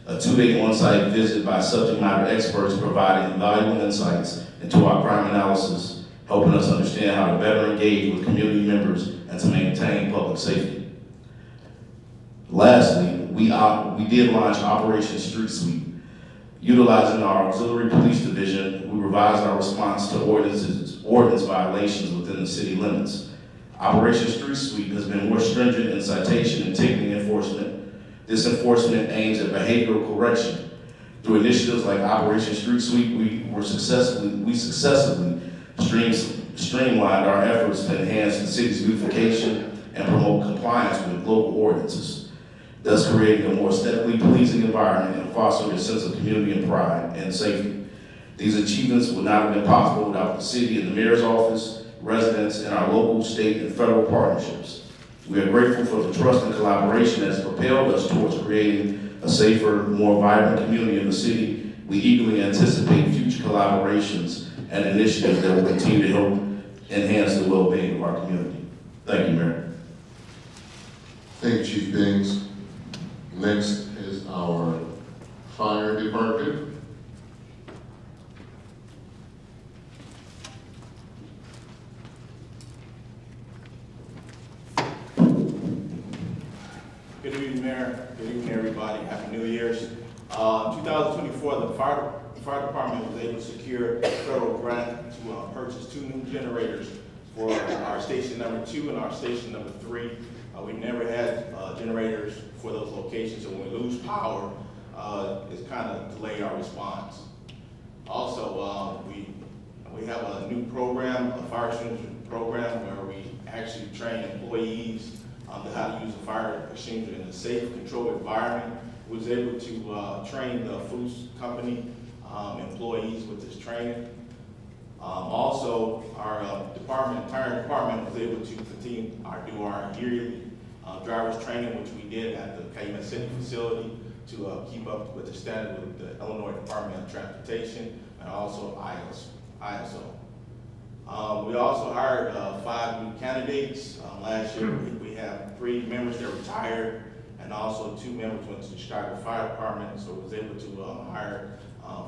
A 2-day on-site visit by subject matter experts provided invaluable insights into our crime analysis, helping us understand how to better engage with community members and to maintain public safety. Lastly, we did launch Operation Street Sweep. Utilizing our auxiliary police division, we revised our response to ordinance violations within the city limits. Operation Street Sweep has been more stringent in citation and ticketing enforcement. This enforcement aims at behavioral correction. Through initiatives like Operation Street Sweep, we successfully streamlined our efforts to enhance the city's beautification and promote compliance with local ordinances, thus creating a more aesthetically pleasing environment and fostering a sense of community and pride and safety. These achievements would not have been possible without the city and the mayor's office, residents, and our local, state, and federal partnerships. We are grateful for the trust and collaboration that has propelled us towards creating a safer, more vibrant community in the city. We eagerly anticipate future collaborations and initiatives that will continue to help enhance the well-being of our community. Thank you, Mayor. Thank you, Chief Biggs. Next is our fire department. Good evening, Mayor. Good evening, everybody. Happy New Year's. 2024, the fire department was able to secure a federal grant to purchase 2 new generators for our station number 2 and our station number 3. We never had generators for those locations, so when we lose power, it's kind of delayed our response. Also, we have a new program, a fire extinguisher program, where we actually train employees on how to use a fire extinguisher in a safe, controlled environment. We was able to train the food company employees with this training. Also, our entire department was able to continue do our yearly driver's training, which we did at the Calumet City facility to keep up with the standard with the Illinois Department of Transportation and also ISO. We also hired 5 new candidates. Last year, we have 3 members that retired, and also 2 members went to the Chicago Fire Department, so we was able to hire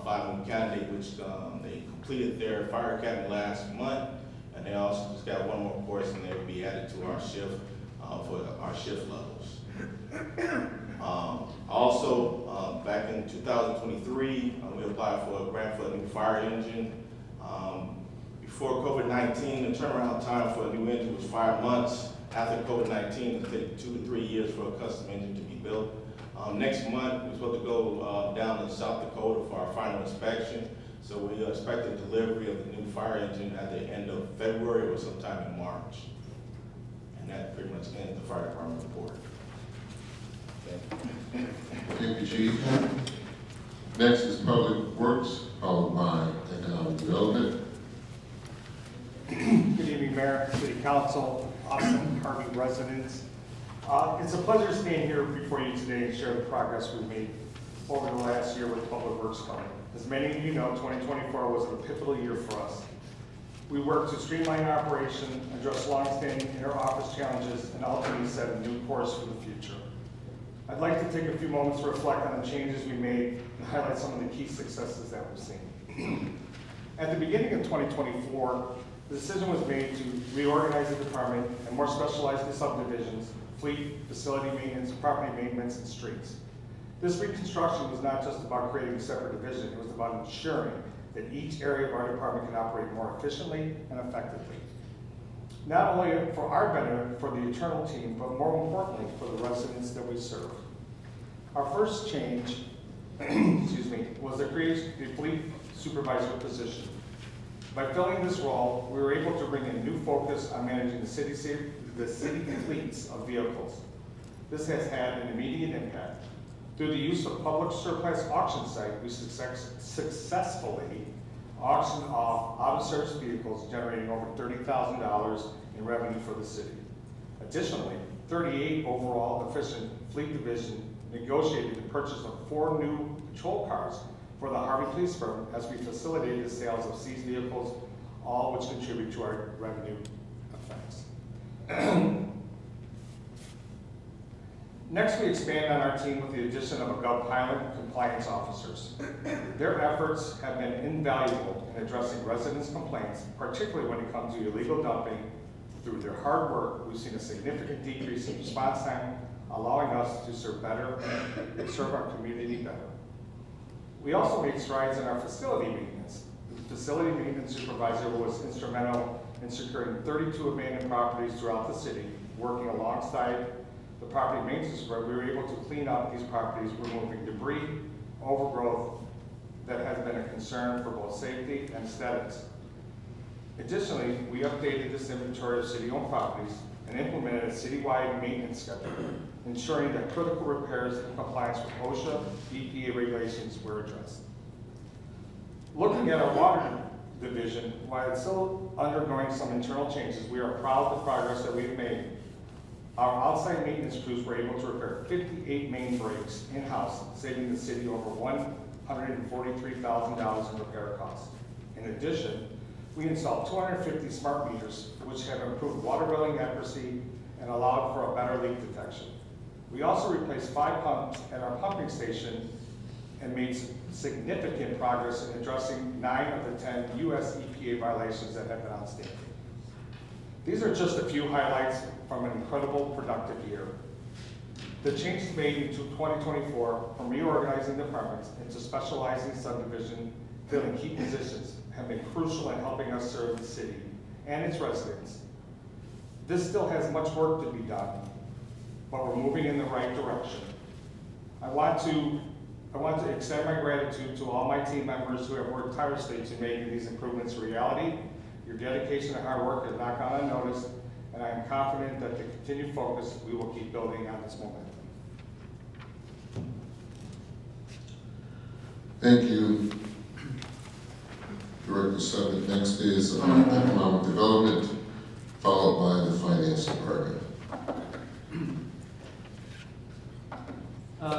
5 new candidates, which they completed their fire academy last month, and they also just got 1 more course, and they will be added to our shift for our shift levels. Also, back in 2023, we applied for a grant for a new fire engine. Before COVID-19, the turnaround time for a new engine was 5 months. After COVID-19, it took 2 to 3 years for a custom engine to be built. Next month, we're supposed to go down to South Dakota for our final inspection. So we expect the delivery of the new fire engine at the end of February or sometime in March. And that pretty much ends the fire department report. Thank you, Chief. Next is Public Works, followed by Economic Development. Good evening, Mayor, City Council, Austin, Harvey residents. It's a pleasure staying here before you today and share the progress we've made over the last year with Public Works Fund. As many of you know, 2024 was a pivotal year for us. We worked to streamline operation, address longstanding inter-office challenges, and ultimately set a new course for the future. I'd like to take a few moments to reflect on the changes we made and highlight some of the key successes that we've seen. At the beginning of 2024, the decision was made to reorganize the department and more specialize the subdivisions, fleet, facility maintenance, property maintenance, and streets. This reconstruction was not just about creating a separate division, it was about ensuring that each area of our department can operate more efficiently and effectively. Not only for our benefit, for the internal team, but more importantly, for the residents that we serve. Our first change, excuse me, was the creation of the fleet supervisor position. By filling this role, we were able to bring a new focus on managing the city fleets of vehicles. This has had an immediate impact. Through the use of public surplus auction site, we successfully auctioned off out-of-service vehicles, generating over $30,000 in revenue for the city. Additionally, 38 overall efficient fleet division negotiated the purchase of 4 new patrol cars for the Harvey Police Department as we facilitated the sales of seized vehicles, all which contribute to our revenue effects. Next, we expand on our team with the addition of a GovPilot compliance officers. Their efforts have been invaluable in addressing residents' complaints, particularly when it comes to illegal dumping. Through their hard work, we've seen a significant decrease in response time, allowing us to serve our community better. We also made strides in our facility maintenance. The facility maintenance supervisor was instrumental in securing 32 abandoned properties throughout the city, working alongside the property maintenance where we were able to clean up these properties, removing debris, overgrowth that has been a concern for both safety and aesthetics. Additionally, we updated this inventory of city-owned properties and implemented a citywide maintenance schedule, ensuring that critical repairs in compliance with OSHA, EPA regulations were addressed. Looking at our water division, while it's still undergoing some internal changes, we are proud of the progress that we've made. Our outside maintenance crews were able to repair 58 main breaks in-house, saving the city over $143,000 in repair costs. In addition, we installed 250 smart meters, which have improved water billing accuracy and allowed for a better leak detection. We also replaced 5 pumps at our pumping station and made significant progress in addressing 9 of the 10 US EPA violations that have been outstanding. These are just a few highlights from an incredible productive year. The changes made in 2024 from reorganizing departments into specializing subdivision, filling key positions, have been crucial in helping us serve the city and its residents. This still has much work to be done, but we're moving in the right direction. I want to extend my gratitude to all my team members who have worked tirelessly to make these improvements a reality. Your dedication and hard work has not gone unnoticed, and I am confident that the continued focus, we will keep building on this momentum. Thank you, Director Summit. Next is Economic Development, followed by the Finance Department.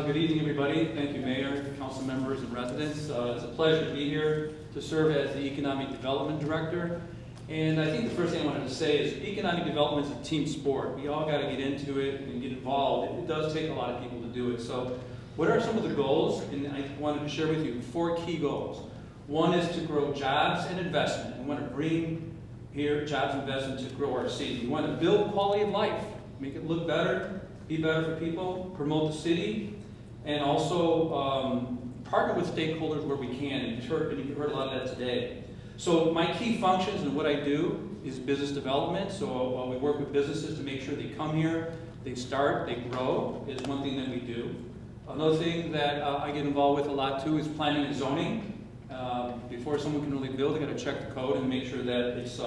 Good evening, everybody. Thank you, Mayor, Council members, and residents. It's a pleasure to be here to serve as the Economic Development Director. And I think the first thing I wanted to say is economic development is a team sport. We all got to get into it and get involved. It does take a lot of people to do it. So what are some of the goals? And I wanted to share with you 4 key goals. One is to grow jobs and investment. We want to bring here jobs and investment to grow our city. We want to build quality of life, make it look better, be better for people, promote the city, and also partner with stakeholders where we can. And you've heard a lot of that today. So my key functions and what I do is business development. So we work with businesses to make sure they come here, they start, they grow is one thing that we do. Another thing that I get involved with a lot too is planning and zoning. Before someone can really build, they got to check the code and make sure that it's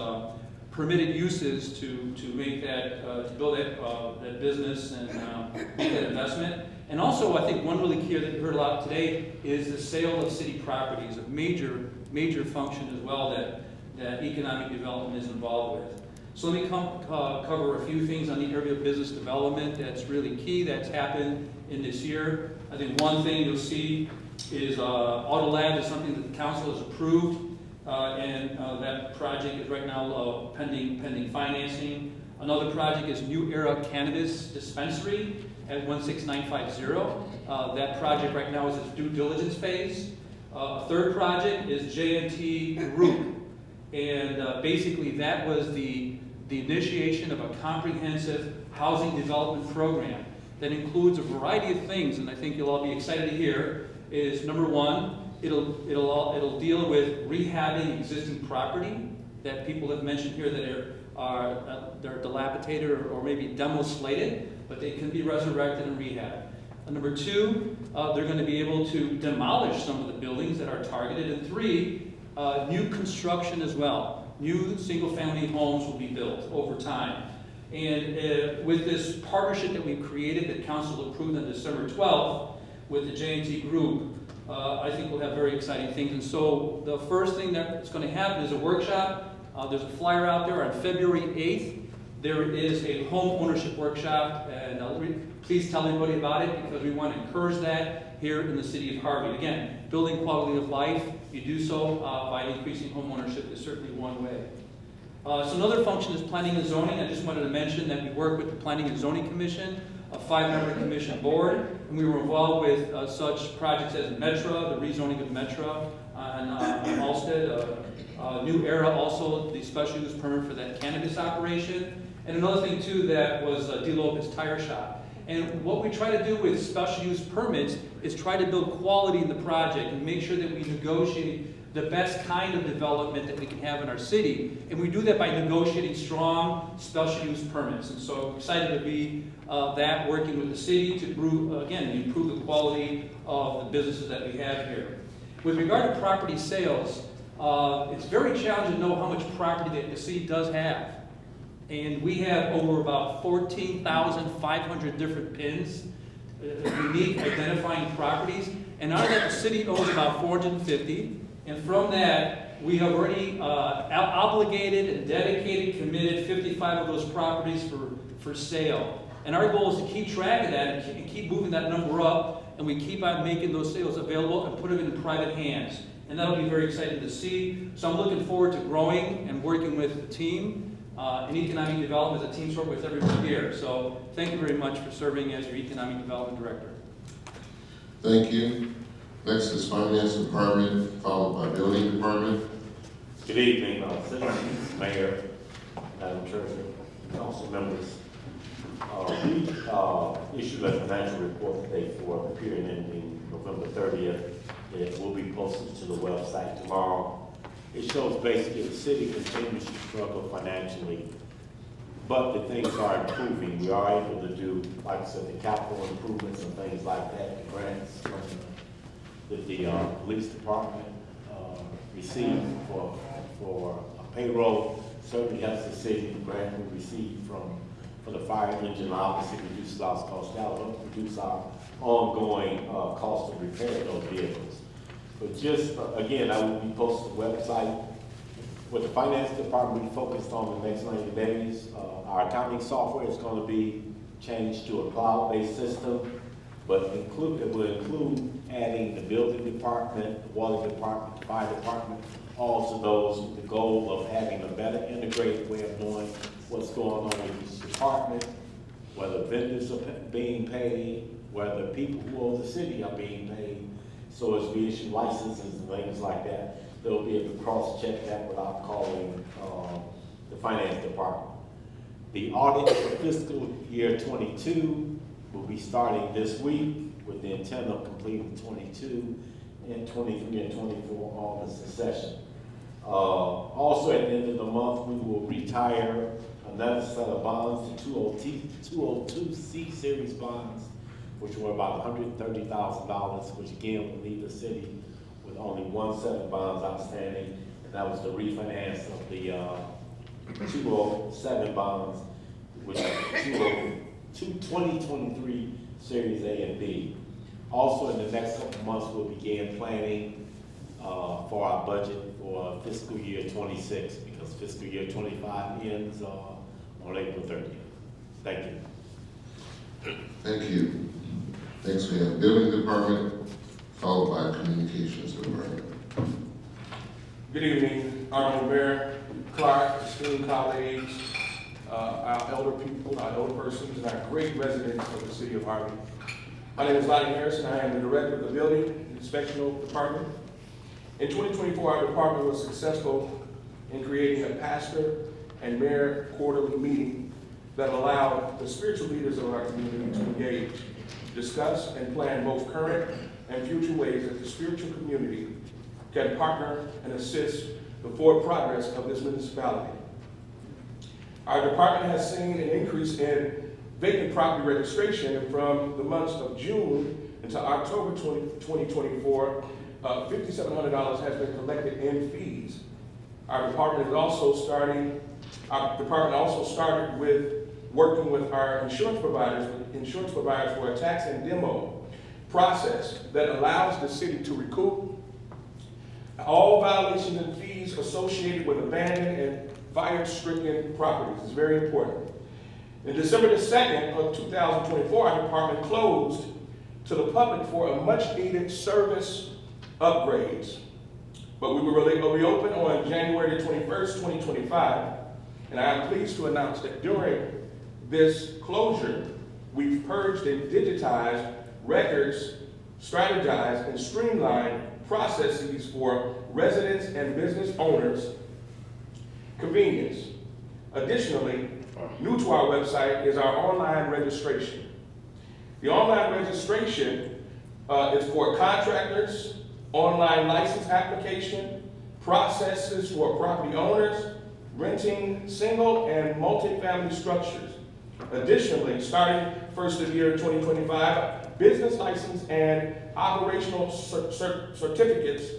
permitted uses to make that, to build that business and make that investment. And also, I think one really key that you heard a lot today is the sale of city properties, a major function as well that economic development is involved with. So let me cover a few things on the area of business development that's really key that's happened in this year. I think one thing you'll see is Auto Lab is something that the council has approved, and that project is right now pending financing. Another project is New Era Cannabis Dispensary at 16950. That project right now is its due diligence phase. A third project is J&T Group, and basically that was the initiation of a comprehensive housing development program that includes a variety of things, and I think you'll all be excited to hear, is number one, It'll deal with rehabbing existing property that people have mentioned here that they're dilapidated or maybe demo slated, but they can be resurrected and rehabbed. Number two, they're going to be able to demolish some of the buildings that are targeted. And three, new construction as well. New single-family homes will be built over time. And with this partnership that we've created that Council approved on December 12th with the J&T Group, I think we'll have very exciting things. And so the first thing that's going to happen is a workshop. There's a flyer out there on February 8th. There is a home ownership workshop, and please tell everybody about it because we want to encourage that here in the city of Harvey. Again, building quality of life, you do so by increasing home ownership is certainly one way. So another function is planning and zoning. I just wanted to mention that we work with the Planning and Zoning Commission, a 5-member commission board, and we were involved with such projects as Metra, the rezoning of Metra on Halsted, New Era also, the special use permit for that cannabis operation. And another thing too that was De Lopez Tire Shop. And what we try to do with special use permits is try to build quality in the project and make sure that we negotiate the best kind of development that we can have in our city. And we do that by negotiating strong special use permits. And so I'm excited to be working with the city to improve the quality of the businesses that we have here. With regard to property sales, it's very challenging to know how much property that the city does have. And we have over about 14,500 different PINs, unique identifying properties. And out of that, the city owns about 450. And from that, we have already obligated and dedicated, committed 55 of those properties for sale. And our goal is to keep track of that and keep moving that number up. And we keep on making those sales available and put them in private hands. And that'll be very exciting to see. So I'm looking forward to growing and working with the team. In economic development as a team sport with everyone here. So thank you very much for serving as your economic development director. Thank you. Next is Finance Department, followed by Building Department. Good evening, citizens, Mayor, Madam Treasurer, council members. We issued a financial report today for the period ending November 30th. It will be posted to the website tomorrow. It shows basically the city continues to struggle financially, but the things are improving. We are able to do, like I said, the capital improvements and things like that, the grants that the police department received for a payroll certainly helps the city. The grant we received for the fire engine obviously reduces our cost down, reduce our ongoing cost of repair those vehicles. But just, again, I will be posting the website. With the finance department, we focused on the next 90 days. Our accounting software is going to be changed to a cloud-based system, but it will include adding the building department, the water department, the fire department, all of those with the goal of having a better integrated way of knowing what's going on with each department, whether vendors are being paid, whether people who owe the city are being paid. So as we issue licenses and things like that, they'll be able to cross-check that without calling the finance department. The audit for fiscal year 22 will be starting this week with the intent of completing 22 and 23 and 24 all in succession. Also at the end of the month, we will retire another set of bonds, the 202C series bonds, which were about $130,000, which again will leave the city with only one set of bonds outstanding, and that was the refinance of the 207 bonds, which are 2023 Series A and B. Also in the next couple of months, we'll begin planning for our budget for fiscal year 26, because fiscal year 25 ends on April 30th. Thank you. Thank you. Next we have Building Department, followed by Communications Department. Good evening, Honorable Mayor Clark, esteemed colleagues, our elder people, our elder persons, and our great residents of the city of Harvey. My name is Lonnie Harrison. I am the Director of the Building and Inspectional Department. In 2024, our department was successful in creating a pastor and mayor quarterly meeting that allowed the spiritual leaders of our community to engage, discuss, and plan both current and future ways that the spiritual community can partner and assist the forward progress of this municipality. Our department has seen an increase in vacant property registration from the months of June until October 2024. $5,700 has been collected in fees. Our department also started with working with our insurance providers for a tax and demo process that allows the city to recoup all violations and fees associated with abandoned and fire-stricken properties. It's very important. In December the 2nd of 2024, our department closed to the public for a much-needed service upgrades. But we will reopen on January the 21st, 2025, and I am pleased to announce that during this closure, we've purged and digitized records, strategized and streamlined processes for residents and business owners' convenience. Additionally, new to our website is our online registration. The online registration is for contractors, online license application, processes for property owners, renting single and multi-family structures. Additionally, starting first of year 2025, business license and operational certificates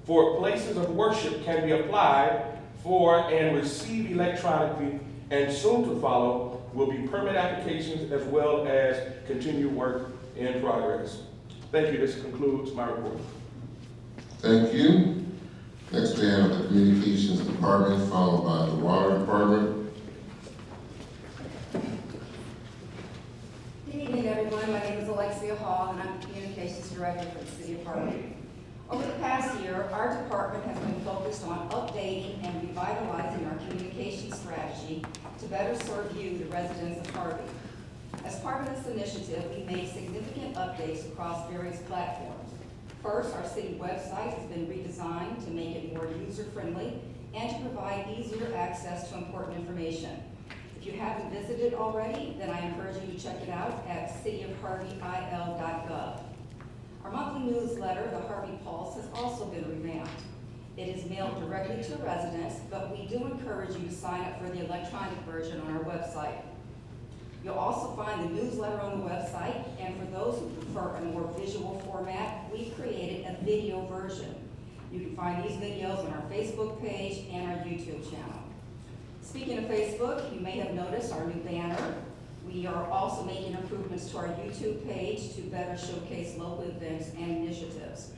for places of worship can be applied for and received electronically, and soon to follow will be permit applications as well as continued work in progress. Thank you. This concludes my report. Thank you. Next we have the Communications Department, followed by the Water Department. Good evening, everyone. My name is Alexia Hall, and I'm Communications Director for the City of Harvey. Over the past year, our department has been focused on updating and revitalizing our communication strategy to better serve you, the residents of Harvey. As part of this initiative, we made significant updates across various platforms. First, our city website has been redesigned to make it more user-friendly and to provide easier access to important information. If you haven't visited already, then I encourage you to check it out at cityofharveyil.gov. Our monthly newsletter, the Harvey Pulse, has also been revamped. It is mailed directly to residents, but we do encourage you to sign up for the electronic version on our website. You'll also find the newsletter on the website, and for those who prefer a more visual format, we've created a video version. You can find these videos on our Facebook page and our YouTube channel. Speaking of Facebook, you may have noticed our new banner. We are also making improvements to our YouTube page to better showcase local events and initiatives.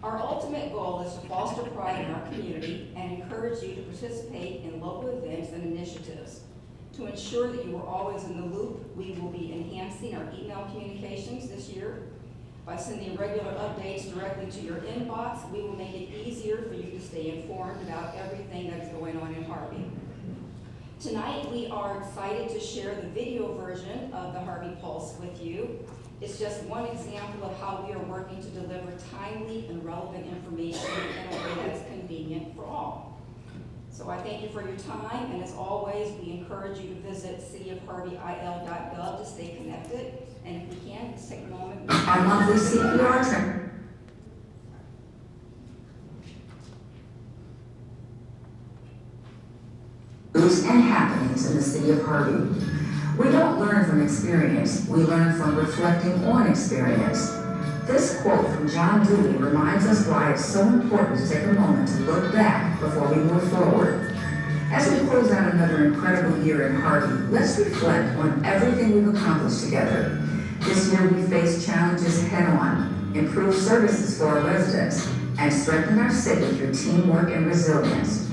Our ultimate goal is to foster pride in our community and encourage you to participate in local events and initiatives. To ensure that you are always in the loop, we will be enhancing our email communications this year. By sending regular updates directly to your inbox, we will make it easier for you to stay informed about everything that is going on in Harvey. Tonight, we are excited to share the video version of the Harvey Pulse with you. It's just one example of how we are working to deliver timely and relevant information in a way that's convenient for all. So I thank you for your time, and as always, we encourage you to visit cityofharveyil.gov to stay connected. And if we can, just take a moment. Our monthly CPR training. And happenings in the city of Harvey. We don't learn from experience, we learn from reflecting on experience. This quote from John Dewey reminds us why it's so important to take a moment to look back before we move forward. As we close out another incredible year in Harvey, let's reflect on everything we've accomplished together. This year we faced challenges head-on, improved services for our residents, and strengthened our city through teamwork and resilience.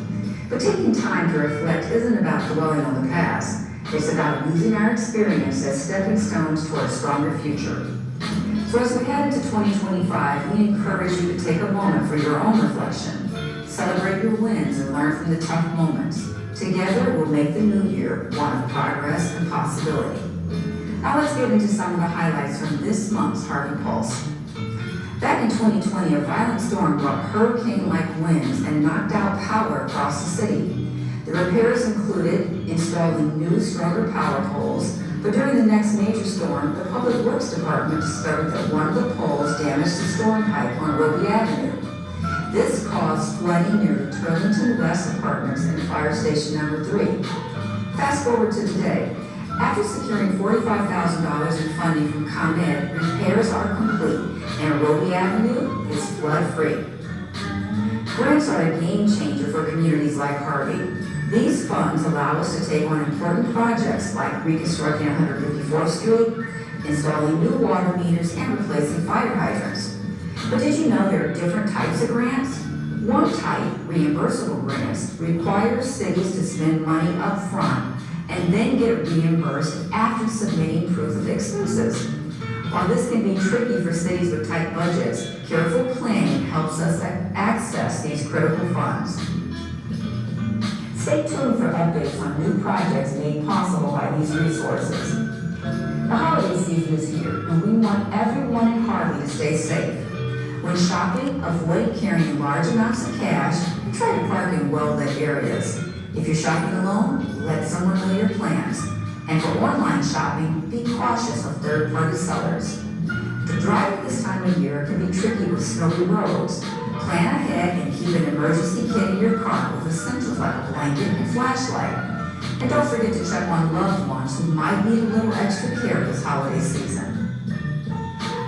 But taking time to reflect isn't about dwelling on the past. It's about using our experience as stepping stones toward a stronger future. So as we head into 2025, we encourage you to take a moment for your own reflection. Celebrate your wins and learn from the tough moments. Together, we'll make the new year one of progress and possibility. Now let's get into some of the highlights from this month's Harvey Pulse. Back in 2020, a violent storm brought hurricane-like winds and knocked out power across the city. The repairs included installing new, stronger power poles, But during the next major storm, the Public Works Department discovered that one of the poles damaged the storm pipe on Roby Avenue. This caused flooding near the Turlington West Apartments and Fire Station Number 3. Fast forward to today. After securing $45,000 in funding from ComEd, repairs are complete and Roby Avenue is flood-free. Grants are a game changer for communities like Harvey. These funds allow us to take on important projects like reconstructing 154th Street, installing new water meters, and replacing fire hydrants. But did you know there are different types of grants? One type, reimbursable grants, requires cities to spend money up front and then get reimbursed after submitting proof of expenses. While this can be tricky for cities with tight budgets, careful planning helps us access these critical funds. Stay tuned for updates on new projects made possible by these resources. The holiday season is here, and we want everyone in Harvey to stay safe. When shopping, avoid carrying large amounts of cash and try to park in well-lit areas. If you're shopping alone, let someone know your plans. And for online shopping, be cautious of third-party sellers. To drive at this time of year can be tricky with snowy roads. Plan ahead and keep an emergency kit in your car with essentials like a blanket and flashlight. And don't forget to check on loved ones who might need a little extra care this holiday season.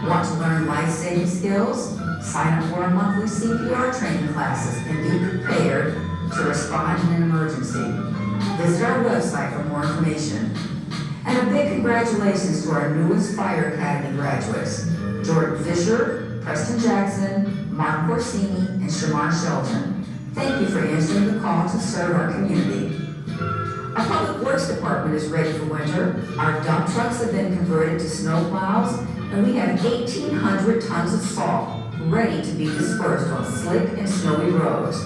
Want to learn life-saving skills? Sign up for our monthly CPR training classes and be prepared to respond in an emergency. Visit our website for more information. And a big congratulations to our newest Fire Academy graduates, Jordan Fisher, Preston Jackson, Mark Corsini, and Shamar Shelton. Thank you for answering the call to serve our community. Our Public Works Department is ready for winter. Our dump trucks have been converted to snow plows, and we have 1,800 tons of salt ready to be dispersed on slick and snowy roads.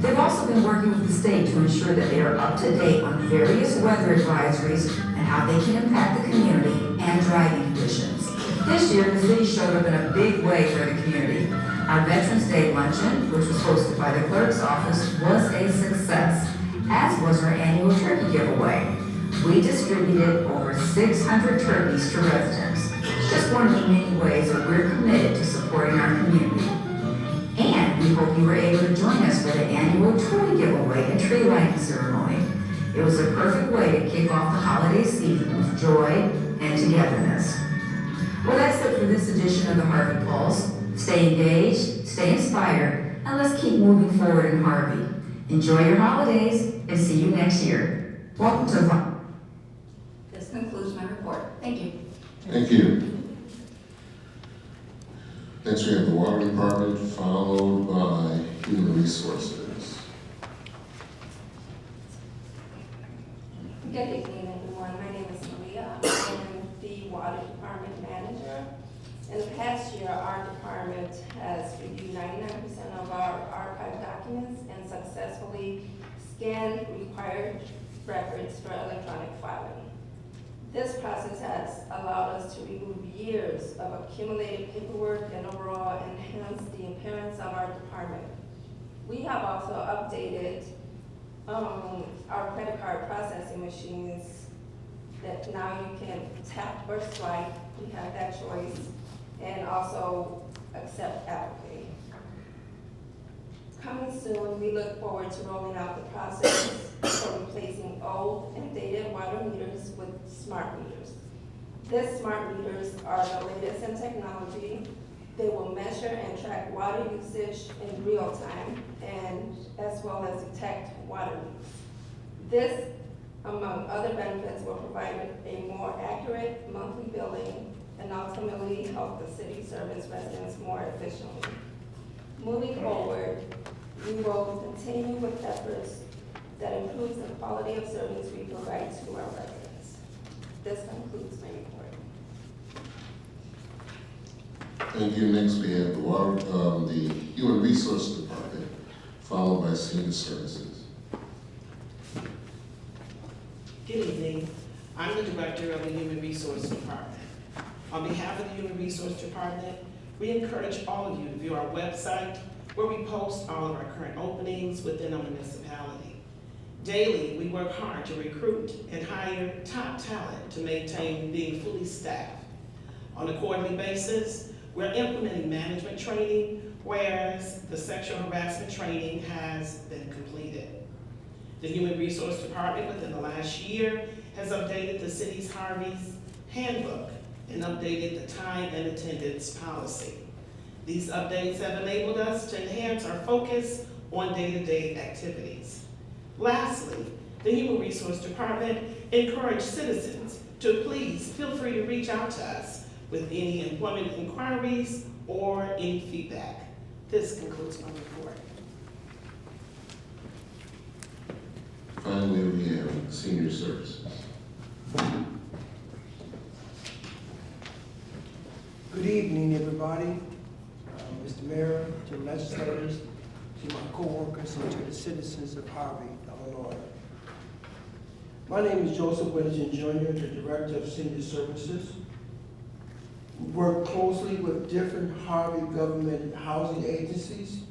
They've also been working with the state to ensure that they are up to date on various weather advisories and how they can impact the community and driving conditions. This year, the city showed up in a big way for the community. Our Veterans Day luncheon, which was hosted by the clerk's office, was a success, as was our annual turkey giveaway. We distributed over 600 turkeys to residents. Just one of the many ways that we're committed to supporting our community. And we hope you were able to join us for the annual toy giveaway and tree lighting ceremony. It was a perfect way to kick off the holiday season with joy and togetherness. Well, that's it for this edition of the Harvey Pulse. Stay engaged, stay inspired, and let's keep moving forward in Harvey. Enjoy your holidays and see you next year. Welcome to This concludes my report. Thank you. Thank you. Next, we have the Water Department, followed by Human Resources. Good evening, everyone. My name is Maria. I am the Water Department Manager. In the past year, our department has reviewed 99% of our archive documents and successfully scanned required records for electronic filing. This process has allowed us to remove years of accumulated paperwork and overall enhance the appearance of our department. We have also updated our credit card processing machines that now you can tap or swipe. We have that choice, and also accept Apple Pay. Coming soon, we look forward to rolling out the process for replacing old and dated water meters with smart meters. These smart meters are the latest in technology. They will measure and track water usage in real time, and as well as detect water leaks. This, among other benefits, will provide a more accurate monthly billing and ultimately help the city service residents more efficiently. Moving forward, we will continue with efforts that improves the quality of service we provide to our residents. This concludes my report. Thank you. Next, we have the Human Resources Department, followed by Senior Services. Good evening. I'm the Director of the Human Resource Department. On behalf of the Human Resource Department, we encourage all of you to view our website where we post all of our current openings within our municipality. Daily, we work hard to recruit and hire top talent to maintain being fully staffed. On a quarterly basis, we're implementing management training, whereas the sexual harassment training has been completed. The Human Resource Department within the last year has updated the city's Harvey's handbook and updated the time and attendance policy. These updates have enabled us to enhance our focus on day-to-day activities. Lastly, the Human Resource Department encouraged citizens to please feel free to reach out to us with any employment inquiries or any feedback. This concludes my report. Finally, we have senior services. Good evening, everybody. Mr. Mayor, to the legislators, to my co-workers, and to the citizens of Harvey, Illinois. My name is Joseph Whittington Jr., the Director of Senior Services. We work closely with different Harvey government housing agencies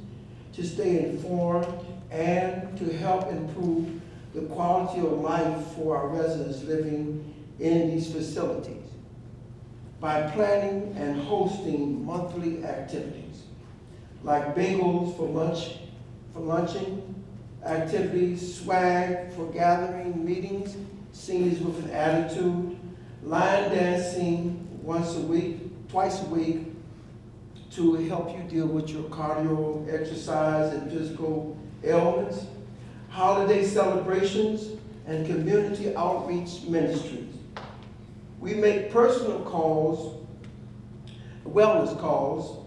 to stay informed and to help improve the quality of life for our residents living in these facilities by planning and hosting monthly activities like bingos for luncheon, activities, swag for gathering meetings, seniors with an attitude, line dancing twice a week to help you deal with your cardio, exercise, and physical ailments, holiday celebrations, and community outreach ministries. We make personal calls, wellness calls,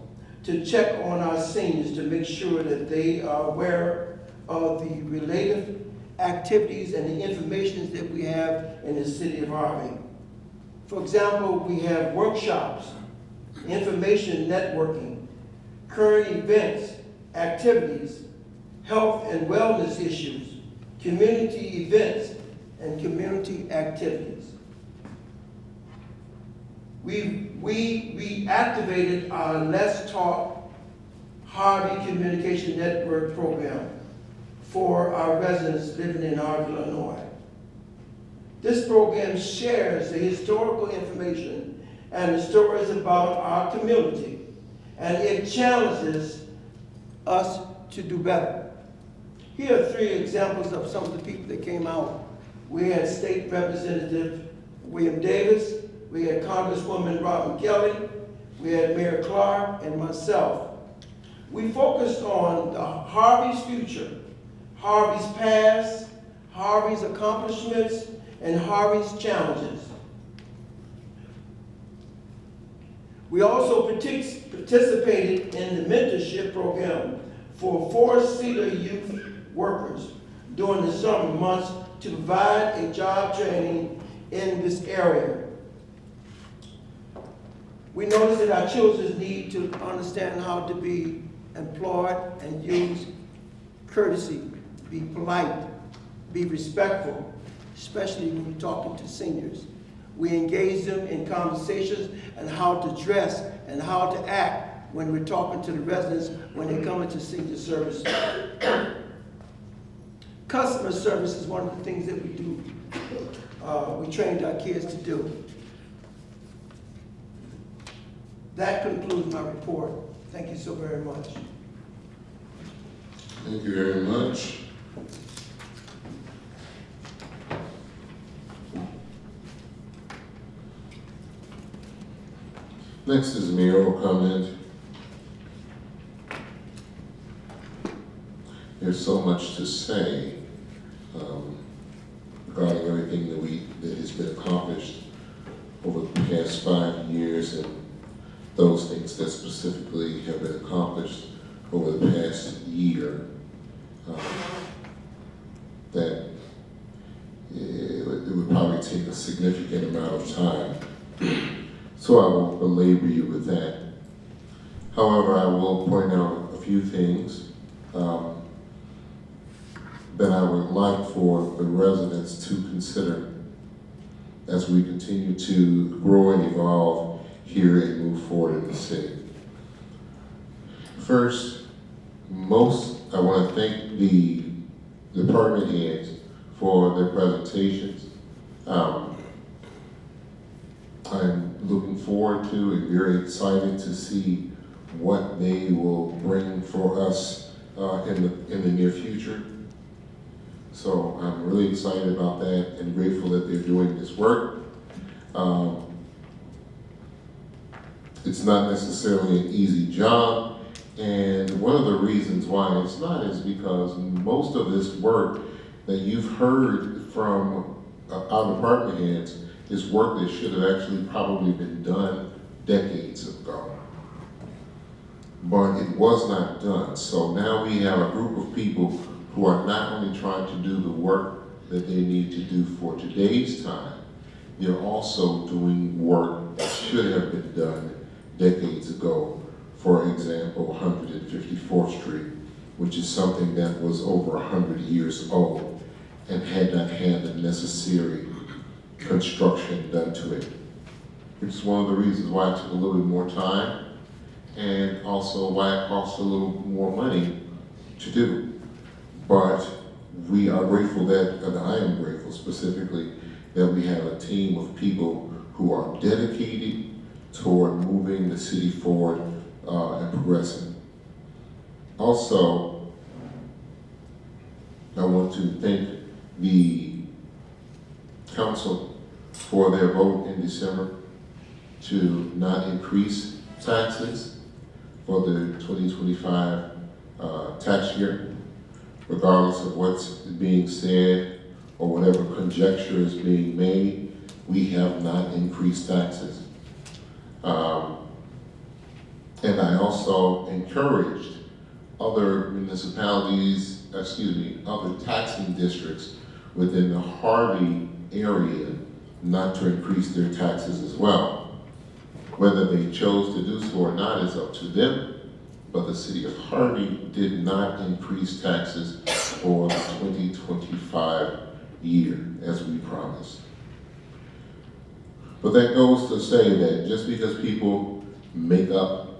to check on our seniors to make sure that they are aware of the related activities and the information that we have in the city of Harvey. For example, we have workshops, information networking, current events, activities, health and wellness issues, community events, and community activities. We reactivated our Let's Talk Harvey Communication Network program for our residents living in Harvey, Illinois. This program shares the historical information and the stories about our community, and it challenges us to do better. Here are 3 examples of some of the people that came out. We had State Representative William Davis, we had Congresswoman Robin Kelly, we had Mayor Clark, and myself. We focused on the Harvey's future, Harvey's past, Harvey's accomplishments, and Harvey's challenges. We also participated in the mentorship program for 4 Cedar youth workers during the summer months to provide a job training in this area. We noticed that our children need to understand how to be employed and use courtesy, be polite, be respectful, especially when you're talking to seniors. We engage them in conversations and how to dress and how to act when we're talking to the residents when they come into senior service. Customer service is one of the things that we do. We trained our kids to do. That concludes my report. Thank you so very much. Thank you very much. Next is mayoral comment. There's so much to say regarding everything that has been accomplished over the past 5 years and those things that specifically have been accomplished over the past year. That it would probably take a significant amount of time. So I won't belabor you with that. However, I will point out a few things that I would like for the residents to consider as we continue to grow and evolve here and move forward in the city. First, I want to thank the department heads for their presentations. I'm looking forward to and very excited to see what they will bring for us in the near future. So I'm really excited about that and grateful that they're doing this work. It's not necessarily an easy job, and one of the reasons why it's not is because most of this work that you've heard from our department heads is work that should have actually probably been done decades ago. But it was not done. So now we have a group of people who are not only trying to do the work that they need to do for today's time, they're also doing work that should have been done decades ago. For example, 154th Street, which is something that was over 100 years old and had not had the necessary construction done to it. Which is one of the reasons why it took a little bit more time and also why it cost a little more money to do. But we are grateful that, and I am grateful specifically, that we have a team of people who are dedicated toward moving the city forward and progressing. Also, I want to thank the council for their vote in December to not increase taxes for the 2025 tax year, regardless of what's being said or whatever conjecture is being made. We have not increased taxes. And I also encouraged other municipalities, other taxing districts within the Harvey area not to increase their taxes as well. Whether they chose to do so or not is up to them, but the city of Harvey did not increase taxes for the 2025 year as we promised. But that goes to say that just because people make up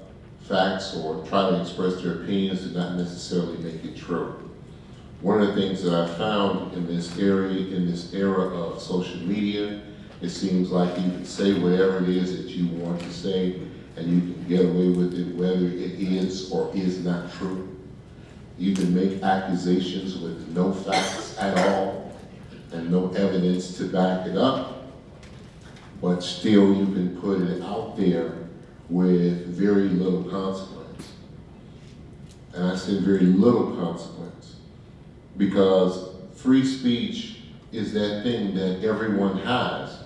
facts or try to express their opinions does not necessarily make it true. One of the things that I found in this area, in this era of social media, it seems like you can say whatever it is that you want to say and you can get away with it whether it is or is not true. You can make accusations with no facts at all and no evidence to back it up, but still you can put it out there with very little consequence. And I say very little consequence because free speech is that thing that everyone has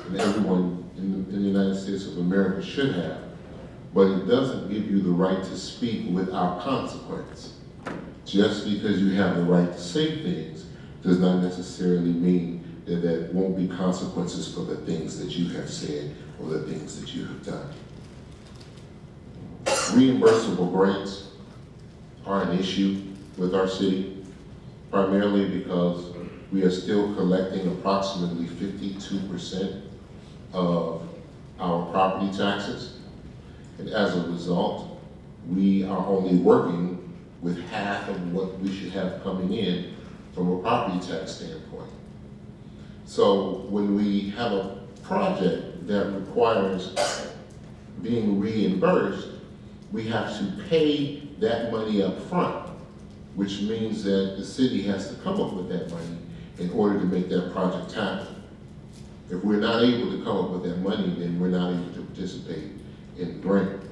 and everyone in the United States of America should have, but it doesn't give you the right to speak without consequence. Just because you have the right to say things does not necessarily mean that there won't be consequences for the things that you have said or the things that you have done. Reimbursable grants are an issue with our city, primarily because we are still collecting approximately 52% of our property taxes. And as a result, we are only working with half of what we should have coming in from a property tax standpoint. So when we have a project that requires being reimbursed, we have to pay that money up front, which means that the city has to come up with that money in order to make that project happen. If we're not able to come up with that money, then we're not able to participate in the grant.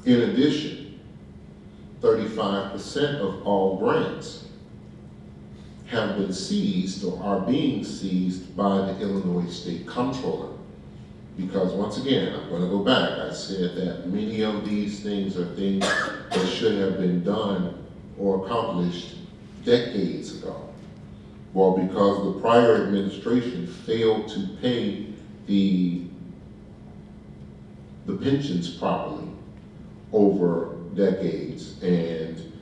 In addition, 35% of all grants have been seized or are being seized by the Illinois State Comptroller. Because once again, I'm going to go back, I said that many of these things are things that should have been done or accomplished decades ago. Well, because the prior administration failed to pay the pensions properly over decades, and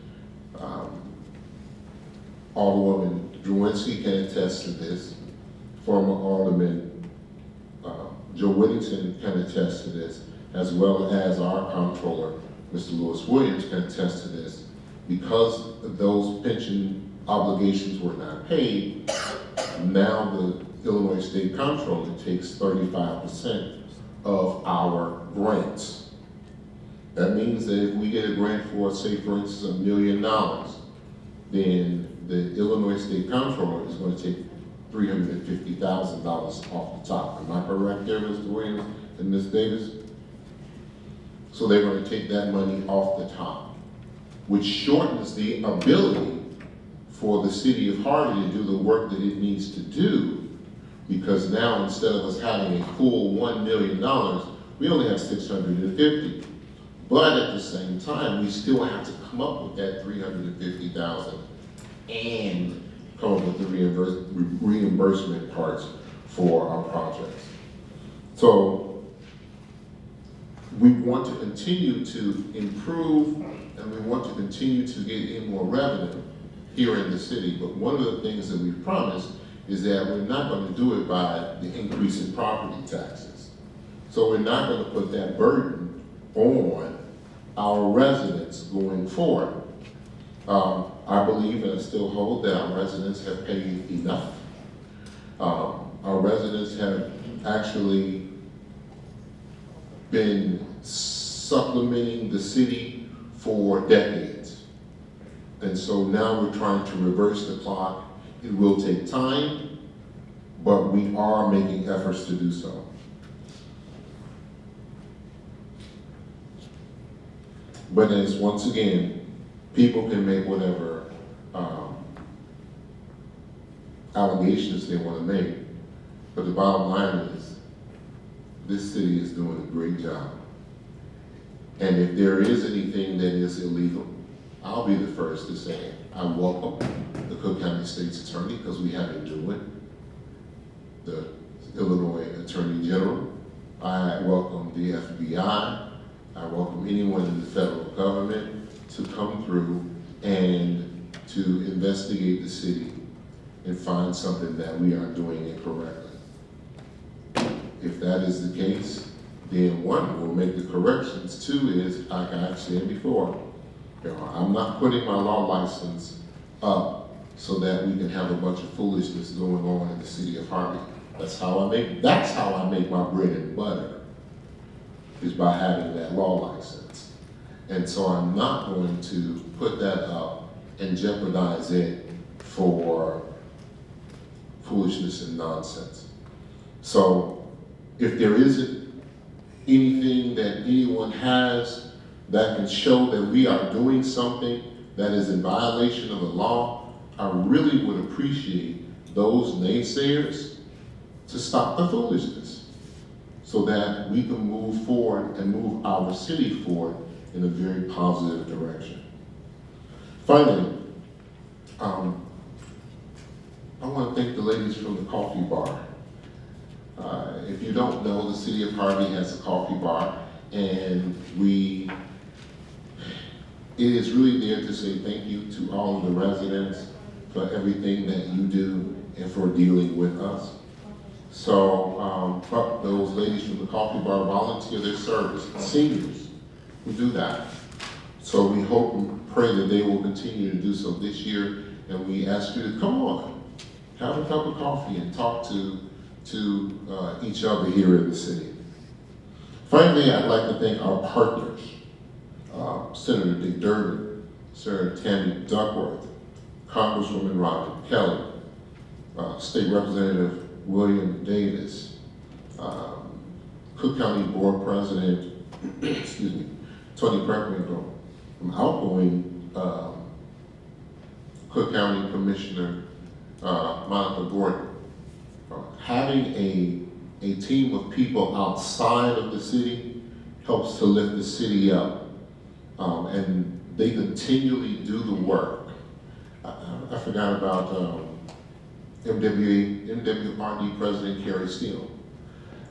Alderwoman Drewinski can attest to this, former Alderman Joe Whittington can attest to this, as well as our comptroller, Mr. Lewis Williams, can attest to this. Because those pension obligations were not paid, now the Illinois State Comptroller takes 35% of our grants. That means that if we get a grant for, say, for instance, $1 million, then the Illinois State Comptroller is going to take $350,000 off the top. Am I correct there, Mr. Williams and Ms. Davis? So they're going to take that money off the top, which shortens the ability for the city of Harvey to do the work that it needs to do, because now instead of us having a full $1 million, we only have $650,000. But at the same time, we still have to come up with that $350,000 and come up with the reimbursement parts for our projects. So we want to continue to improve, and we want to continue to get in more revenue here in the city. But one of the things that we promised is that we're not going to do it by the increase in property taxes. So we're not going to put that burden on our residents going forward. I believe and I still hold that our residents have paid enough. Our residents have actually been supplementing the city for decades. And so now we're trying to reverse the clock. It will take time, but we are making efforts to do so. But as once again, people can make whatever allegations they want to make, but the bottom line is this city is doing a great job. And if there is anything that is illegal, I'll be the first to say I welcome the Cook County State's Attorney, because we have a new one, the Illinois Attorney General. I welcome the FBI. I welcome anyone in the federal government to come through and to investigate the city and find something that we are doing incorrectly. If that is the case, then one, we'll make the corrections. Two is, like I've said before, I'm not putting my law license up so that we can have a bunch of foolishness going on in the city of Harvey. That's how I make my bread and butter, is by having that law license. And so I'm not going to put that up and jeopardize it for foolishness and nonsense. So if there isn't anything that anyone has that can show that we are doing something that is in violation of the law, I really would appreciate those naysayers to stop the foolishness so that we can move forward and move our city forward in a very positive direction. Finally, I want to thank the ladies from the coffee bar. If you don't know, the city of Harvey has a coffee bar, and it is really there to say thank you to all of the residents for everything that you do and for dealing with us. So those ladies from the coffee bar volunteer their service, seniors who do that. So we hope and pray that they will continue to do so this year, and we ask you to come on, have a cup of coffee and talk to each other here in the city. Finally, I'd like to thank our partners, Senator Dick Durbin, Senator Tammy Duckworth, Congresswoman Robin Kelly, State Representative William Davis, Cook County Board President, excuse me, Tony Preckwinkle, outgoing Cook County Commissioner Monica Gordon. Having a team of people outside of the city helps to lift the city up, and they continually do the work. I forgot about MWRD President Carrie Steele.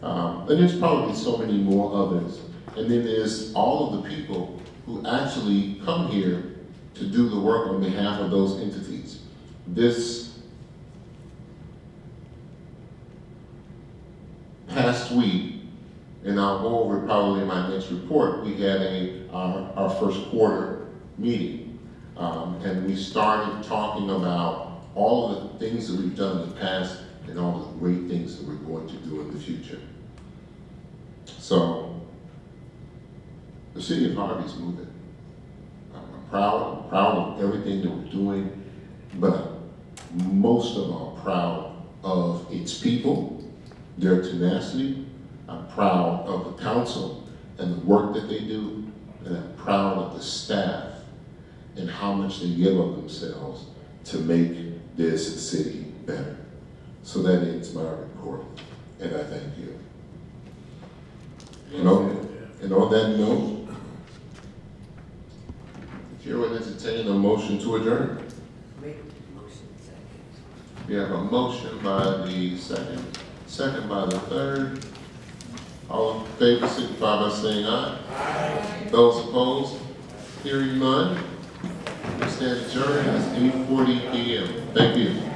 And there's probably so many more others. And then there's all of the people who actually come here to do the work on behalf of those entities. This past week, and I'll go over it probably in my next report, we had our first quarter meeting. And we started talking about all of the things that we've done in the past and all the great things that we're going to do in the future. So, the city of Harvey's moving. I'm proud of everything that we're doing, but most of all proud of its people, their tenacity. I'm proud of the council and the work that they do, and I'm proud of the staff and how much they give of themselves to make this city better. So that ends my report, and I thank you. And on that note, the chair will entertain a motion to adjourn. We have a motion by the second by the third. All in favor, signify by saying aye. Aye. Those opposed, hearing none. We stand adjourned. It's 8:40 p.m. Thank you.